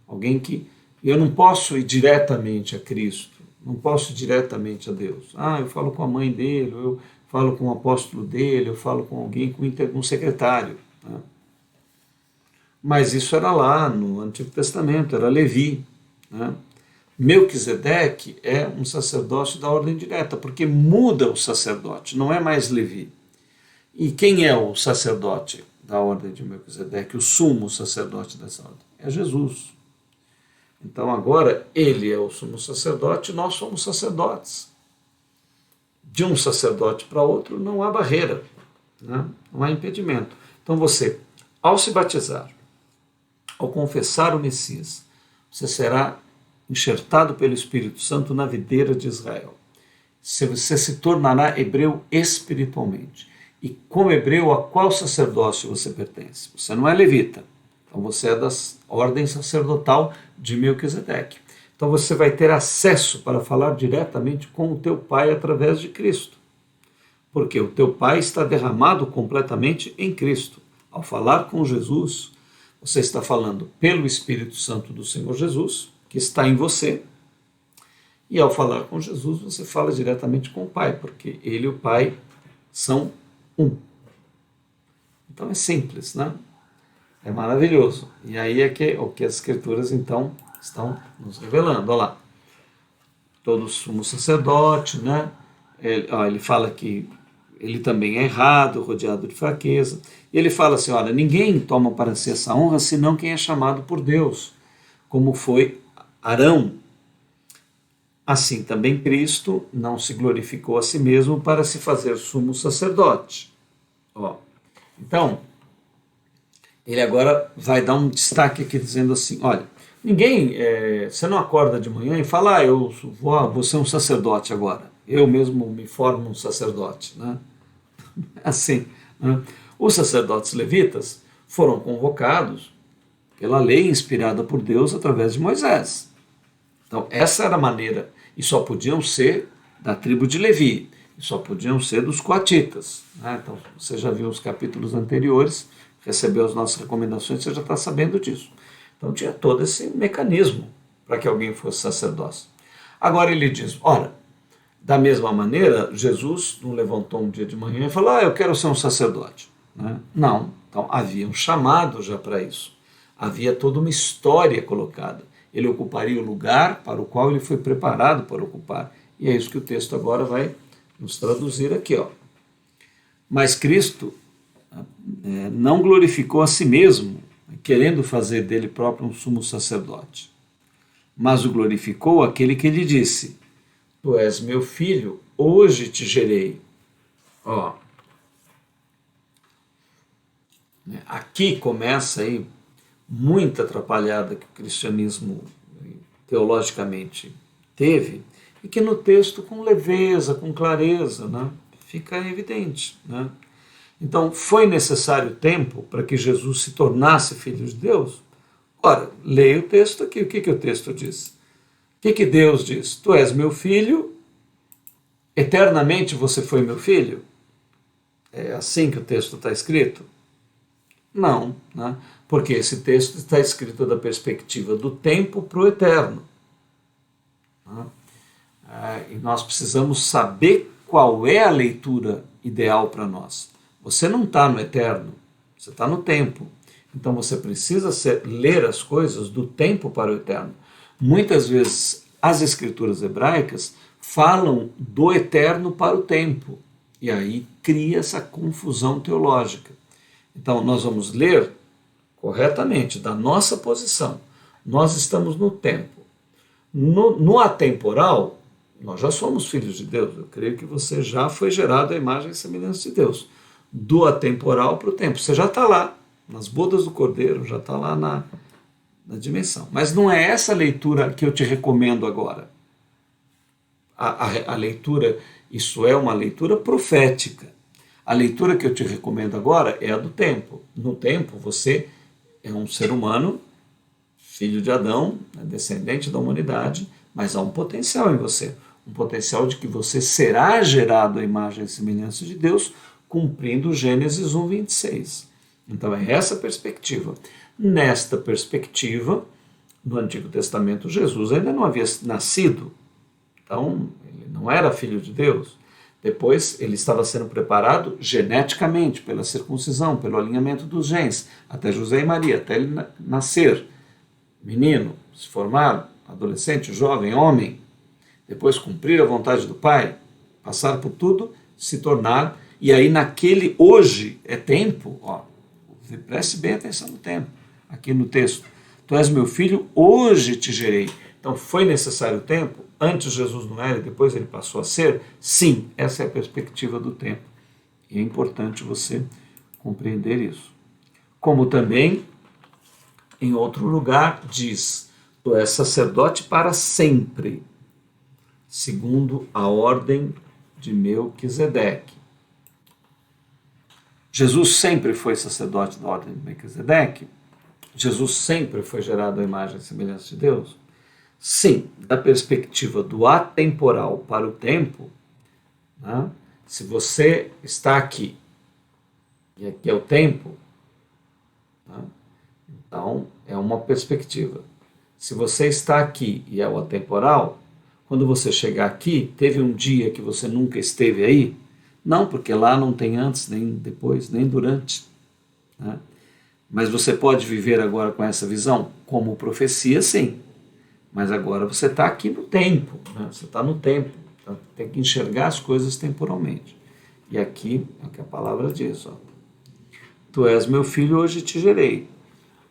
alguém que... Eu não posso ir diretamente a Cristo, não posso ir diretamente a Deus. Eu falo com a mãe dele, eu falo com o apóstolo dele, eu falo com alguém, com um secretário. Né? Mas isso era lá no Antigo Testamento, era Levi. Né? Melquisedeque é um sacerdócio da ordem direta, porque muda o sacerdote, não é mais Levi. E quem é o sacerdote da ordem de Melquisedeque, o sumo sacerdote dessa ordem? É Jesus. Então agora ele é o sumo sacerdote, nós somos sacerdotes. De um sacerdote para outro não há barreira, né? Não há impedimento. Então você, ao se batizar, ao confessar o Messias, você será enxertado pelo Espírito Santo na videira de Israel. Você se tornará hebreu espiritualmente. E como hebreu, a qual sacerdócio você pertence? Você não é levita, então você é da ordem sacerdotal de Melquisedeque. Então você vai ter acesso para falar diretamente com o teu Pai através de Cristo. Porque o teu Pai está derramado completamente em Cristo. Ao falar com Jesus, você está falando pelo Espírito Santo do Senhor Jesus, que está em você. E ao falar com Jesus, você fala diretamente com o Pai, porque Ele e o Pai são um. Então é simples, né? É maravilhoso. E aí é o que as Escrituras, então, estão nos revelando. Olha lá. Todo sumo sacerdote, né? Ele fala que ele também é errado, rodeado de fraqueza. E ele fala assim, olha, ninguém toma para si essa honra senão quem é chamado por Deus, como foi Arão. assim também Cristo não se glorificou a si mesmo para se fazer sumo sacerdote. Ó, então, ele agora vai dar um destaque aqui dizendo assim, olha, você não acorda de manhã e fala, eu vou ser um sacerdote agora, eu mesmo me formo um sacerdote, né? Assim, né? Os sacerdotes levitas foram convocados pela lei inspirada por Deus através de Moisés. Então, essa era a maneira, e só podiam ser da tribo de Levi, e só podiam ser dos coatitas, né? Então, você já viu os capítulos anteriores, recebeu as nossas recomendações, você já está sabendo disso. Então, tinha todo esse mecanismo para que alguém fosse sacerdote. Agora ele diz, ora, da mesma maneira, Jesus não levantou um dia de manhã e falou, eu quero ser um sacerdote, né? Não, então havia um chamado já para isso. Havia toda uma história colocada. Ele ocuparia o lugar para o qual ele foi preparado para ocupar. E é isso que o texto agora vai nos traduzir aqui. Ó. Mas Cristo não glorificou a si mesmo, querendo fazer dele próprio um sumo sacerdote. Mas o glorificou aquele que lhe disse, tu és meu filho, hoje te gerei. Ó. Aqui começa aí muita atrapalhada que o cristianismo teologicamente teve e que no texto com leveza, com clareza, né, fica evidente. Né? Então, foi necessário tempo para que Jesus se tornasse filho de Deus? Ora, leia o texto aqui. O que o texto diz? O que Deus diz? Tu és meu filho, eternamente você foi meu filho? É assim que o texto está escrito? Não, né? Porque esse texto está escrito da perspectiva do tempo para o eterno. Né? E nós precisamos saber qual é a leitura ideal para nós. Você não está no eterno, você está no tempo. Então você precisa ler as coisas do tempo para o eterno. Muitas vezes as escrituras hebraicas falam do eterno para o tempo. E aí cria essa confusão teológica. Então nós vamos ler corretamente, da nossa posição. Nós estamos no tempo. No atemporal, nós já somos filhos de Deus. Eu creio que você já foi gerado à imagem e semelhança de Deus. Do atemporal para o tempo. Você já está lá, nas bodas do Cordeiro, já está lá na dimensão. Mas não é essa leitura que eu te recomendo agora. A leitura, isso é uma leitura profética. A leitura que eu te recomendo agora é a do tempo. No tempo, você é um ser humano, filho de Adão, descendente da humanidade, mas há um potencial em você. Um potencial de que você será gerado à imagem e semelhança de Deus, cumprindo Gênesis 1:26. Então é essa perspectiva. Nesta perspectiva, no Antigo Testamento, Jesus ainda não havia nascido. Então, ele não era filho de Deus. Depois, ele estava sendo preparado geneticamente, pela circuncisão, pelo alinhamento dos genes, até José e Maria, até ele nascer. Menino, se formar, adolescente, jovem, homem. Depois, cumprir a vontade do Pai, passar por tudo, se tornar. E aí, naquele hoje é tempo, ó, preste bem atenção no tempo, aqui no texto. Tu és meu filho, hoje te gerei. Então, foi necessário tempo? Antes Jesus não era e depois ele passou a ser? Sim, essa é a perspectiva do tempo. E é importante você compreender isso. Como também, em outro lugar, diz, tu és sacerdote para sempre, segundo a ordem de Melquisedeque. Jesus sempre foi sacerdote da ordem de Melquisedeque? Jesus sempre foi gerado à imagem e semelhança de Deus? Sim, da perspectiva do atemporal para o tempo, né? Se você está aqui, e aqui é o tempo, né? Então é uma perspectiva. Se você está aqui e é o atemporal, quando você chegar aqui, teve um dia que você nunca esteve aí? Não, porque lá não tem antes, nem depois, nem durante. Né? Mas você pode viver agora com essa visão? Como profecia, sim. Mas agora você está aqui no tempo, né? Você está no tempo, então tem que enxergar as coisas temporalmente. E aqui é o que a palavra diz, ó. Tu és meu filho, hoje te gerei.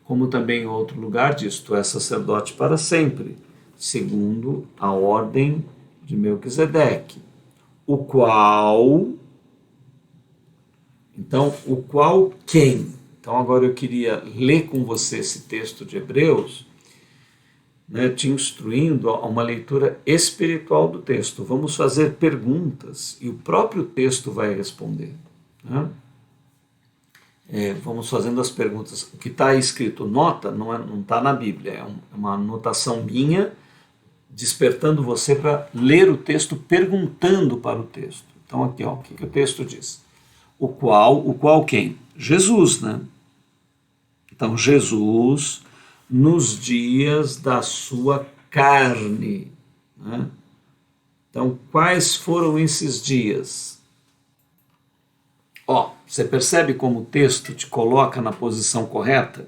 Como também em outro lugar diz, tu és sacerdote para sempre, segundo a ordem de Melquisedeque, o qual... Então, o qual quem? Então, agora eu queria ler com você esse texto de Hebreus, né, te instruindo a uma leitura espiritual do texto. Vamos fazer perguntas e o próprio texto vai responder. Né? Vamos fazendo as perguntas. O que está escrito nota não está na Bíblia, é uma anotação minha, despertando você para ler o texto, perguntando para o texto. Então, aqui, ó, o que o texto diz? O qual quem? Jesus, né? Então, Jesus, nos dias da sua carne. Né? Então, quais foram esses dias? Ó, você percebe como o texto te coloca na posição correta?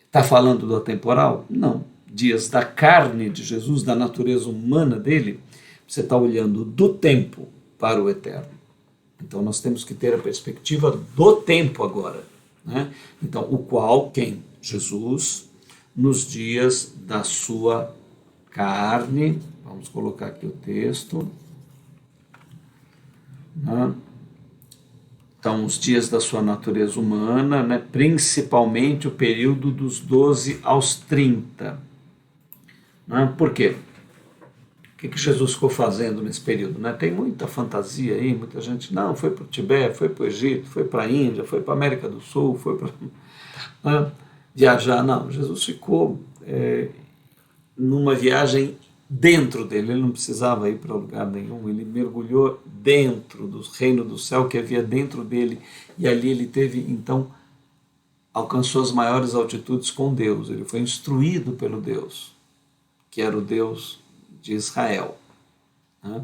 Está falando do atemporal? Não. Dias da carne de Jesus, da natureza humana dele, você está olhando do tempo para o eterno. Então, nós temos que ter a perspectiva do tempo agora. Né? Então, o qual, quem? Jesus, nos dias da sua carne. Vamos colocar aqui o texto. Né? Então, os dias da sua natureza humana, né? Principalmente o período dos 12 aos 30. Né? Por quê? O que Jesus ficou fazendo nesse período? Né? Tem muita fantasia aí, muita gente, não, foi para o Tibete, foi para o Egito, foi para a Índia, foi para a América do Sul, foi para viajar. Não, Jesus ficou numa viagem dentro dele, ele não precisava ir para lugar nenhum, ele mergulhou dentro do reino do céu que havia dentro dele, e ali ele teve, então, alcançou as maiores altitudes com Deus, ele foi instruído pelo Deus, que era o Deus de Israel. Né?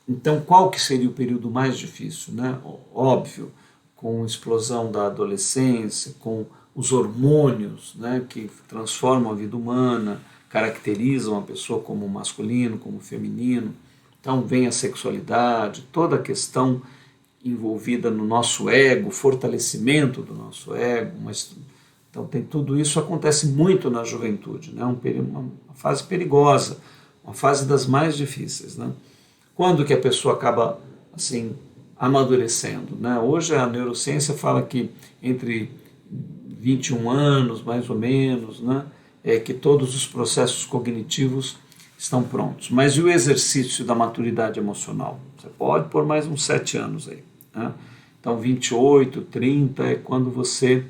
Então, qual que seria o período mais difícil? Né? Óbvio, com a explosão da adolescência, com os hormônios, né, que transformam a vida humana, caracterizam a pessoa como masculino, como feminino. Então vem a sexualidade, toda a questão envolvida no nosso ego, fortalecimento do nosso ego. Então tem tudo isso, acontece muito na juventude, né? Uma fase perigosa, uma fase das mais difíceis. Né? Quando que a pessoa acaba assim amadurecendo? Né? Hoje a neurociência fala que entre 21 anos, mais ou menos, né? Que todos os processos cognitivos estão prontos. Mas e o exercício da maturidade emocional? Você pode pôr mais uns 7 anos aí. Né? Então 28, 30 é quando você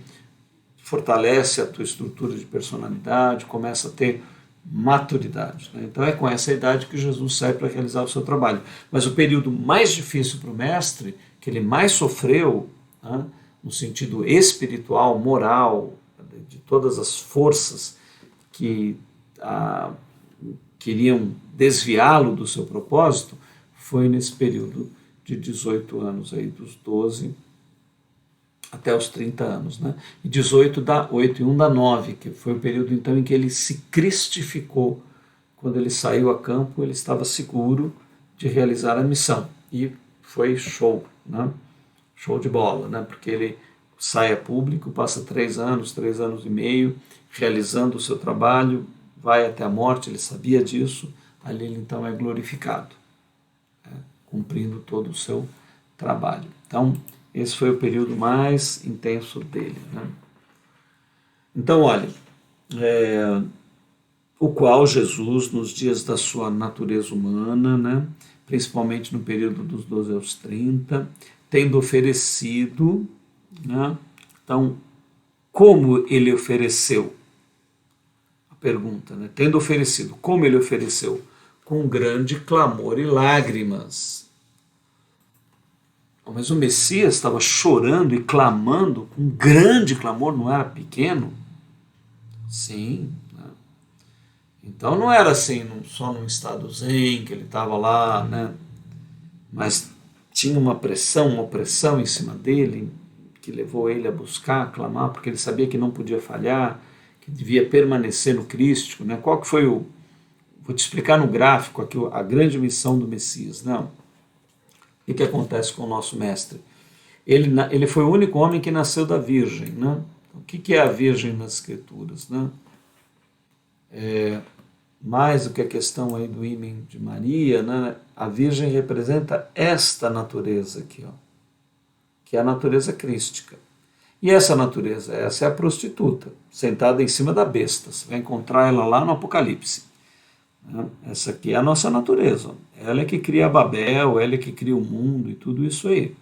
fortalece a tua estrutura de personalidade, começa a ter maturidade. Né? Então é com essa idade que Jesus sai para realizar o seu trabalho. Mas o período mais difícil para o mestre, que ele mais sofreu, né, no sentido espiritual, moral, de todas as forças que queriam desviá-lo do seu propósito, foi nesse período de 18 anos, aí, dos 12 até os 30 anos. Né? E 18 dá 8 e 1 dá 9, que foi o período então em que ele se cristificou. Quando ele saiu a campo, ele estava seguro de realizar a missão. E foi show, né? Show de bola, né? Porque ele sai a público, passa 3 anos e meio, realizando o seu trabalho, vai até a morte, ele sabia disso, ali ele então é glorificado, né? Cumprindo todo o seu trabalho. Então, esse foi o período mais intenso dele. Né? Então, olha, o qual Jesus, nos dias da sua natureza humana, né, principalmente no período dos 12 aos 30, tendo oferecido, né, então, como ele ofereceu? A pergunta, né? Tendo oferecido, como ele ofereceu? Com grande clamor e lágrimas. Mas o Messias estava chorando e clamando com grande clamor, não era pequeno? Sim. Né? Então não era assim, só num estado zen, que ele estava lá, né? Mas tinha uma opressão em cima dele, que levou ele a buscar, a clamar, porque ele sabia que não podia falhar, que devia permanecer no Cristo. Né? Qual que foi Vou te explicar no gráfico aqui a grande missão do Messias. Não. O que acontece com o nosso mestre? Ele foi o único homem que nasceu da Virgem. Né? O que é a Virgem nas Escrituras? Né? mais do que a questão aí do ímã de Maria, né? A Virgem representa esta natureza aqui, ó, que é a natureza crística. E essa natureza, essa é a prostituta, sentada em cima da besta. Você vai encontrar ela lá no Apocalipse. Essa aqui é a nossa natureza. Ela é que cria Babel, ela é que cria o mundo e tudo isso aí.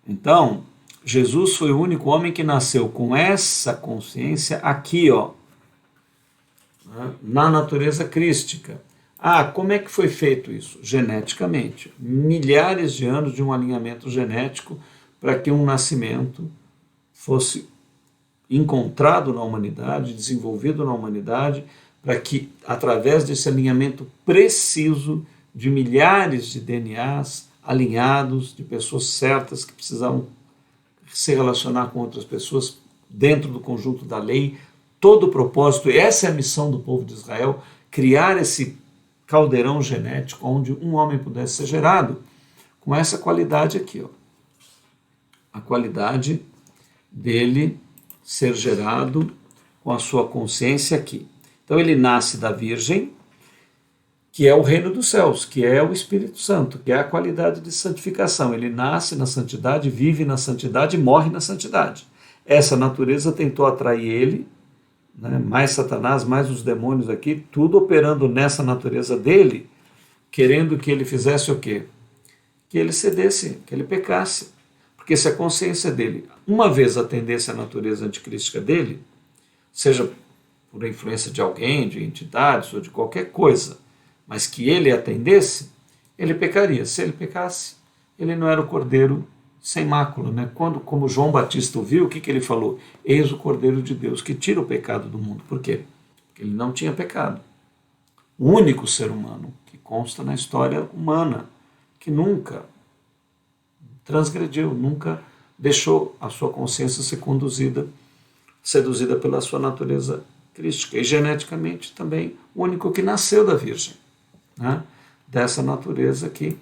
Então, Jesus foi o único homem que nasceu com essa consciência aqui, ó, na natureza crística. Como é que foi feito isso? Geneticamente. Milhares de anos de um alinhamento genético para que um nascimento fosse encontrado na humanidade, desenvolvido na humanidade, para que, através desse alinhamento preciso de milhares de DNAs alinhados, de pessoas certas que precisavam se relacionar com outras pessoas dentro do conjunto da lei, todo o propósito, e essa é a missão do povo de Israel, criar esse caldeirão genético onde um homem pudesse ser gerado com essa qualidade aqui, ó. A qualidade dele ser gerado com a sua consciência aqui. Então ele nasce da Virgem, que é o reino dos céus, que é o Espírito Santo, que é a qualidade de santificação. Ele nasce na santidade, vive na santidade e morre na santidade. Essa natureza tentou atrair ele, né, mais Satanás, mais os demônios aqui, tudo operando nessa natureza dele, querendo que ele fizesse o quê? Que ele cedesse, que ele pecasse. Porque se a consciência dele, uma vez atendesse à natureza anticrística dele, seja por influência de alguém, de entidades ou de qualquer coisa, mas que ele atendesse, ele pecaria. Se ele pecasse, ele não era o cordeiro sem mácula, né? Quando, como João Batista ouviu, o que ele falou? Eis o Cordeiro de Deus que tira o pecado do mundo. Por quê? Porque ele não tinha pecado. O único ser humano que consta na história humana, que nunca transgrediu, nunca deixou a sua consciência ser seduzida pela sua natureza crística. E geneticamente também o único que nasceu da Virgem, né? Dessa natureza aqui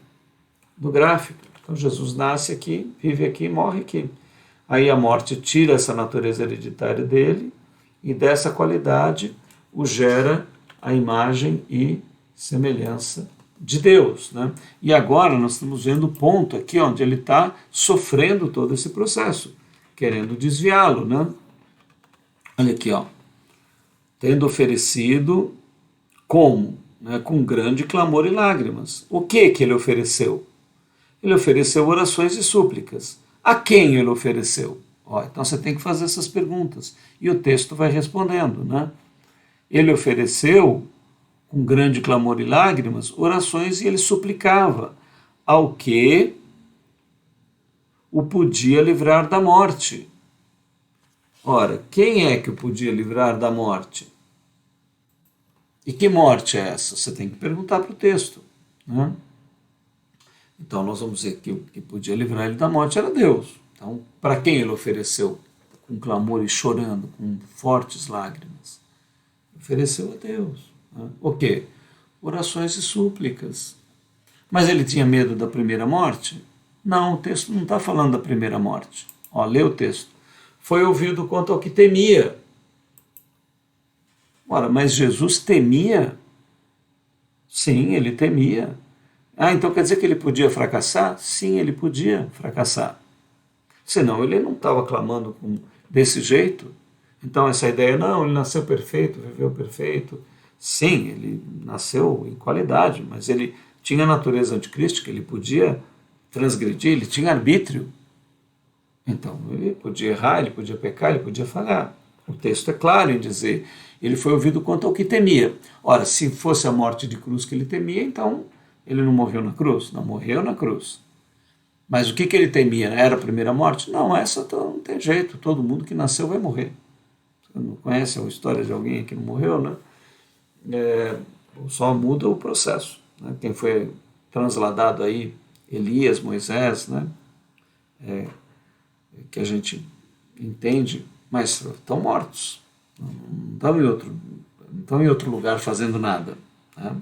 do gráfico. Então Jesus nasce aqui, vive aqui, morre aqui. Aí a morte tira essa natureza hereditária dele e dessa qualidade o gera a imagem e semelhança de Deus, né? E agora nós estamos vendo o ponto aqui onde ele está sofrendo todo esse processo, querendo desviá-lo, né? Olha aqui, ó. Tendo oferecido como? Né? Com grande clamor e lágrimas. O que ele ofereceu? Ele ofereceu orações e súplicas. A quem ele ofereceu? Então você tem que fazer essas perguntas. E o texto vai respondendo, né? Ele ofereceu, com grande clamor e lágrimas, orações, e ele suplicava ao que o podia livrar da morte. Ora, quem é que o podia livrar da morte? E que morte é essa? Você tem que perguntar para o texto, né? Então nós vamos dizer que o que podia livrar ele da morte era Deus. Então, para quem ele ofereceu? Com clamor e chorando, com fortes lágrimas. Ofereceu a Deus. Né? O quê? Orações e súplicas. Mas ele tinha medo da primeira morte? Não, o texto não está falando da primeira morte. Lê o texto. Foi ouvido quanto ao que temia. Ora, mas Jesus temia? Sim, ele temia. Então quer dizer que ele podia fracassar? Sim, ele podia fracassar. Senão ele não estava clamando desse jeito. Então essa ideia, não, ele nasceu perfeito, viveu perfeito. Sim, ele nasceu em qualidade, mas ele tinha a natureza anticrística, ele podia transgredir, ele tinha arbítrio. Então ele podia errar, ele podia pecar, ele podia falhar. O texto é claro em dizer, ele foi ouvido quanto ao que temia. Ora, se fosse a morte de cruz que ele temia, então ele não morreu na cruz? Não morreu na cruz. Mas o que ele temia? Era a primeira morte? Não, essa não tem jeito, todo mundo que nasceu vai morrer. Você não conhece a história de alguém que não morreu, né? Só muda o processo. Né? Quem foi transladado aí, Elias, Moisés, né? Que a gente entende, mas estão mortos. Não estão em outro lugar fazendo nada. Né?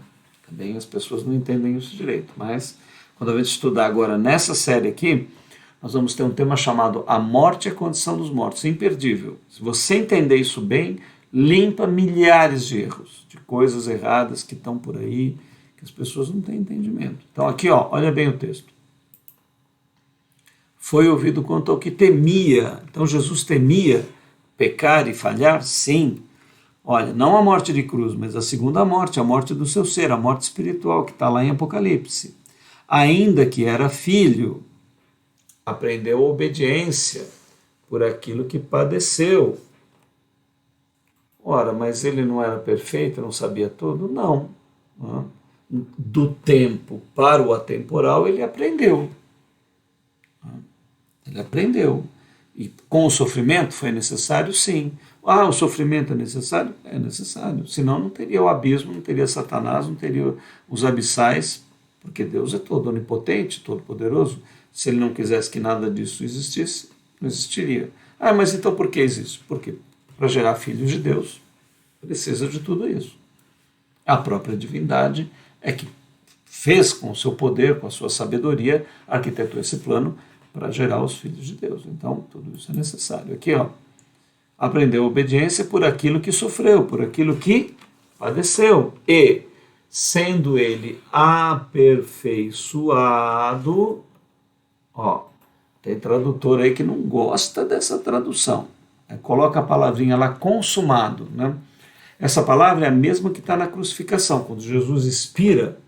Também as pessoas não entendem isso direito, mas quando a gente estudar agora nessa série aqui, nós vamos ter um tema chamado A Morte e a Condição dos Mortos, imperdível. Se você entender isso bem, limpa milhares de erros, de coisas erradas que estão por aí, que as pessoas não têm entendimento. Então aqui, ó, olha bem o texto. Foi ouvido quanto ao que temia. Então Jesus temia pecar e falhar? Sim. Olha, não a morte de cruz, mas a segunda morte, a morte do seu ser, a morte espiritual, que está lá em Apocalipse. Ainda que era filho, aprendeu a obediência por aquilo que padeceu. Ora, mas ele não era perfeito, não sabia tudo? Não. Do tempo para o atemporal, ele aprendeu. Ele aprendeu. E com o sofrimento foi necessário? Sim. O sofrimento é necessário? É necessário. Senão não teria o abismo, não teria Satanás, não teria os abissais, porque Deus é todo onipotente, todo poderoso. Se ele não quisesse que nada disso existisse, não existiria. Mas então por que existe? Porque para gerar filhos de Deus precisa de tudo isso. A própria divindade é que fez com o seu poder, com a sua sabedoria, arquitetou esse plano para gerar os filhos de Deus. Então, tudo isso é necessário. Aqui, ó, aprendeu a obediência por aquilo que sofreu, por aquilo que padeceu. E, sendo ele aperfeiçoado, ó, tem tradutor aí que não gosta dessa tradução. Coloca a palavrinha lá, consumado, né? Essa palavra é a mesma que está na crucificação, quando Jesus expira.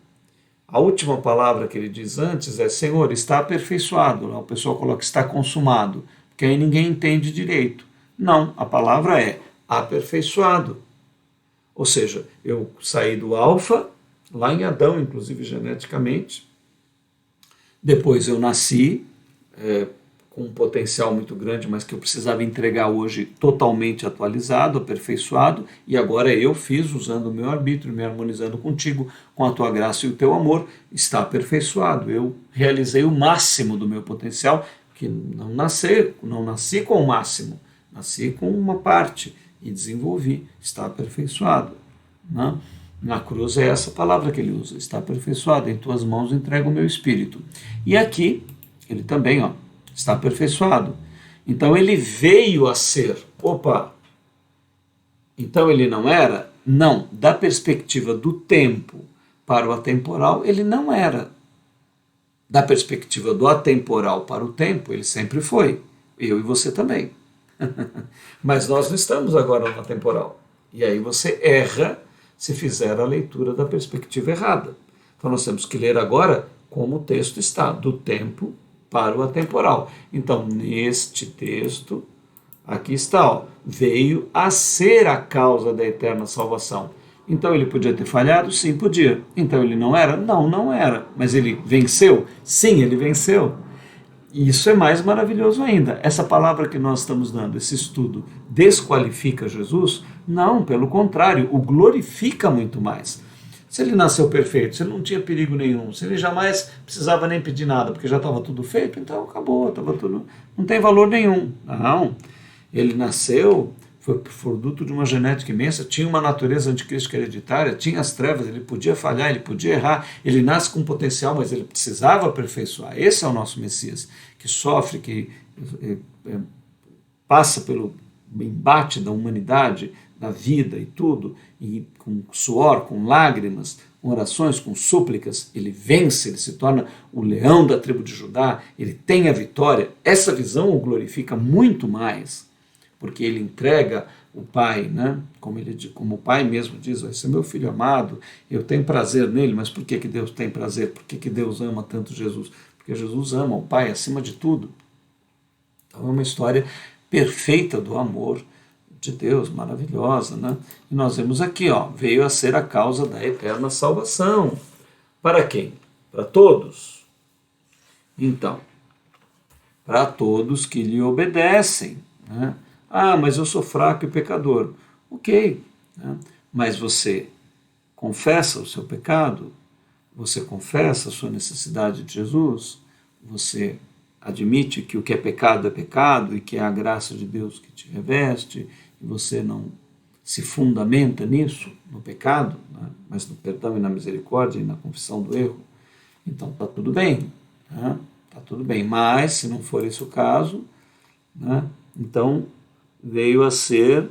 A última palavra que ele diz antes é Senhor, está aperfeiçoado. O pessoal coloca está consumado, porque aí ninguém entende direito. Não, a palavra é aperfeiçoado. Ou seja, eu saí do alfa, lá em Adão, inclusive geneticamente. Depois eu nasci com um potencial muito grande, mas que eu precisava entregar hoje totalmente atualizado, aperfeiçoado, e agora eu fiz, usando o meu arbítrio, me harmonizando contigo, com a tua graça e o teu amor, está aperfeiçoado. Eu realizei o máximo do meu potencial, que não nasci com o máximo, nasci com uma parte e desenvolvi, está aperfeiçoado. Né? Na cruz é essa palavra que ele usa, está aperfeiçoado, em tuas mãos entrego o meu espírito. E aqui, ele também, ó, está aperfeiçoado. Então ele veio a ser. Então ele não era? Não. Da perspectiva do tempo para o atemporal, ele não era. Da perspectiva do atemporal para o tempo, ele sempre foi. Eu e você também. Mas nós não estamos agora no atemporal. E aí você erra se fizer a leitura da perspectiva errada. Então nós temos que ler agora como o texto está, do tempo para o atemporal. Então, neste texto, aqui está, ó, veio a ser a causa da eterna salvação. Então, ele podia ter falhado? Sim, podia. Então, ele não era? Não, não era. Mas ele venceu? Sim, ele venceu. E isso é mais maravilhoso ainda. Essa palavra que nós estamos dando, esse estudo, desqualifica Jesus? Não, pelo contrário, o glorifica muito mais. Se ele nasceu perfeito, se ele não tinha perigo nenhum, se ele jamais precisava nem pedir nada, porque já estava tudo feito, então acabou, estava tudo, não tem valor nenhum. Não, ele nasceu, foi produto de uma genética imensa, tinha uma natureza anticrística hereditária, tinha as trevas, ele podia falhar, ele podia errar, ele nasce com potencial, mas ele precisava aperfeiçoar. Esse é o nosso Messias, que sofre, que passa pelo embate da humanidade, da vida e tudo, e com suor, com lágrimas, com orações, com súplicas, ele vence, ele se torna o leão da tribo de Judá, ele tem a vitória. Essa visão o glorifica muito mais, porque ele entrega o Pai, né? Como o Pai mesmo diz, esse é meu filho amado, eu tenho prazer nele, mas por que Deus tem prazer? Por que Deus ama tanto Jesus? Porque Jesus ama o Pai acima de tudo. Então é uma história perfeita do amor de Deus, maravilhosa, né? E nós vemos aqui, ó, veio a ser a causa da eterna salvação. Para quem? Para todos. Então, para todos que lhe obedecem, né? Mas eu sou fraco e pecador. Ok, né? Mas você confessa o seu pecado? Você confessa a sua necessidade de Jesus? Você admite que o que é pecado e que é a graça de Deus que te reveste, e você não se fundamenta nisso, no pecado, né? Mas no perdão e na misericórdia e na confissão do erro, então está tudo bem. Né? Tá tudo bem. Mas, se não for esse o caso, né? Então veio a ser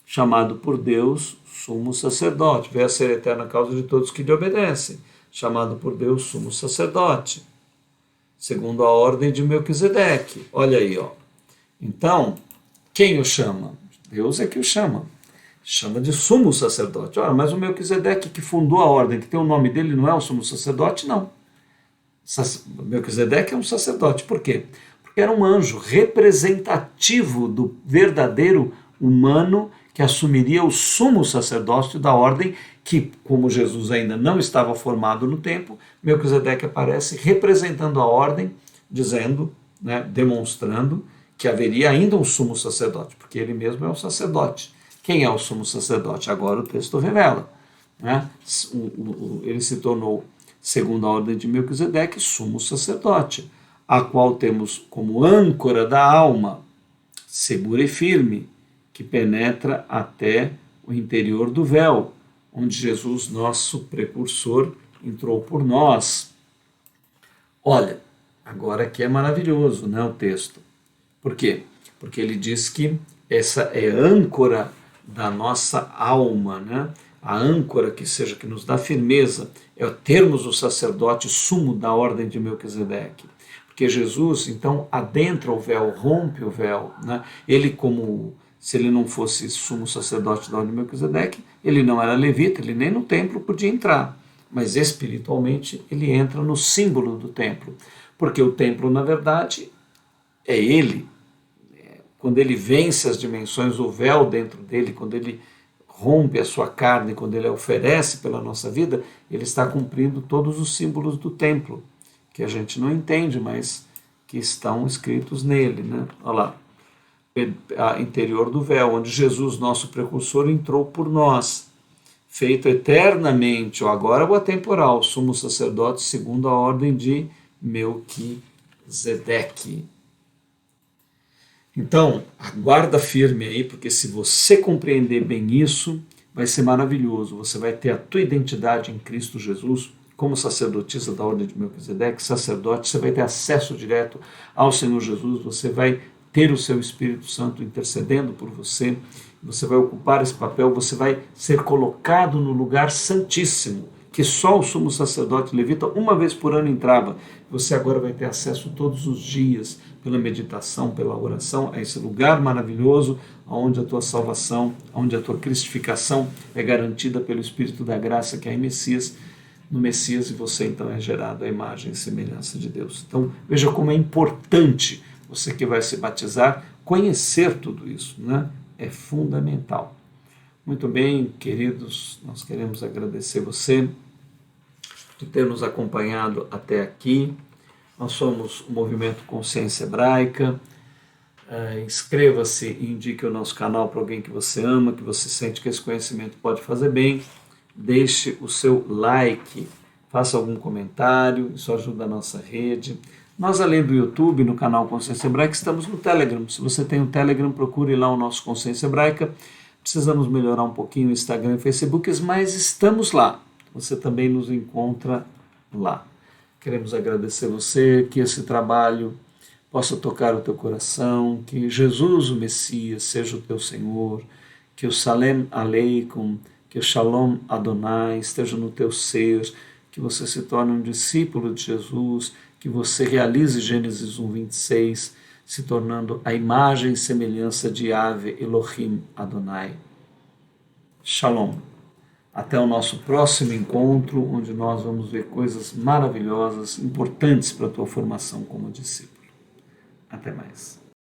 chamado por Deus sumo sacerdote, veio a ser eterna causa de todos que lhe obedecem, chamado por Deus sumo sacerdote, segundo a ordem de Melquisedeque. Olha aí, ó. Então, quem o chama? Deus é que o chama. Chama de sumo sacerdote. Ora, mas o Melquisedeque que fundou a ordem, que tem o nome dele, não é o sumo sacerdote? Não. Melquisedeque é um sacerdote. Por quê? Porque era um anjo representativo do verdadeiro humano que assumiria o sumo sacerdócio da ordem que, como Jesus ainda não estava formado no tempo, Melquisedeque aparece representando a ordem, dizendo, né, demonstrando que haveria ainda um sumo sacerdote, porque ele mesmo é o sacerdote. Quem é o sumo sacerdote? Agora o texto revela. Né? Ele se tornou, segundo a ordem de Melquisedeque, sumo sacerdote, a qual temos como âncora da alma, segura e firme, que penetra até o interior do véu, onde Jesus, nosso precursor, entrou por nós. Olha, agora aqui é maravilhoso, né, o texto. Por quê? Porque ele diz que essa é âncora da nossa alma, né? A âncora que nos dá firmeza é termos o sacerdote sumo da ordem de Melquisedeque. Porque Jesus, então, adentra o véu, rompe o véu, né? Ele, como se ele não fosse sumo sacerdote da ordem de Melquisedeque, ele não era levita, ele nem no templo podia entrar. Mas espiritualmente ele entra no símbolo do templo. Porque o templo, na verdade, é ele. Quando ele vence as dimensões, o véu dentro dele, quando ele rompe a sua carne, quando ele a oferece pela nossa vida, ele está cumprindo todos os símbolos do templo, que a gente não entende, mas que estão escritos nele, né? Olha lá, interior do véu, onde Jesus, nosso precursor, entrou por nós, feito eternamente, ou agora ou atemporal, sumo sacerdote segundo a ordem de Melquisedeque. Então, aguarda firme aí, porque se você compreender bem isso, vai ser maravilhoso. Você vai ter a tua identidade em Cristo Jesus, como sacerdotisa da ordem de Melquisedeque, sacerdote, você vai ter acesso direto ao Senhor Jesus, você vai ter o seu Espírito Santo intercedendo por você, você vai ocupar esse papel, você vai ser colocado no lugar santíssimo, que só o sumo sacerdote levita uma vez por ano entrava. Você agora vai ter acesso todos os dias, pela meditação, pela oração, a esse lugar maravilhoso, onde a tua salvação, onde a tua cristificação é garantida pelo Espírito da graça, que é em Messias. No Messias, e você então é gerado à imagem e semelhança de Deus. Então, veja como é importante você que vai se batizar conhecer tudo isso, né? É fundamental. Muito bem, queridos, nós queremos agradecer você por ter nos acompanhado até aqui. Nós somos o Movimento Consciência Hebraica. Inscreva-se e indique o nosso canal para alguém que você ama, que você sente que esse conhecimento pode fazer bem. Deixe o seu like, faça algum comentário, isso ajuda a nossa rede. Nós, além do YouTube, no canal Consciência Hebraica, estamos no Telegram. Se você tem o Telegram, procure lá o nosso Consciência Hebraica. Precisamos melhorar um pouquinho o Instagram e Facebook, mas estamos lá. Você também nos encontra lá. Queremos agradecer você, que esse trabalho possa tocar o teu coração, que Jesus, o Messias, seja o teu Senhor, que o Salem Aleikum, que o Shalom Adonai esteja no teu ser, que você se torne um discípulo de Jesus, que você realize Gênesis 1:26, se tornando a imagem e semelhança de Yahvé Elohim Adonai. Shalom. Até o nosso próximo encontro, onde nós vamos ver coisas maravilhosas, importantes para a tua formação como discípulo. Até mais.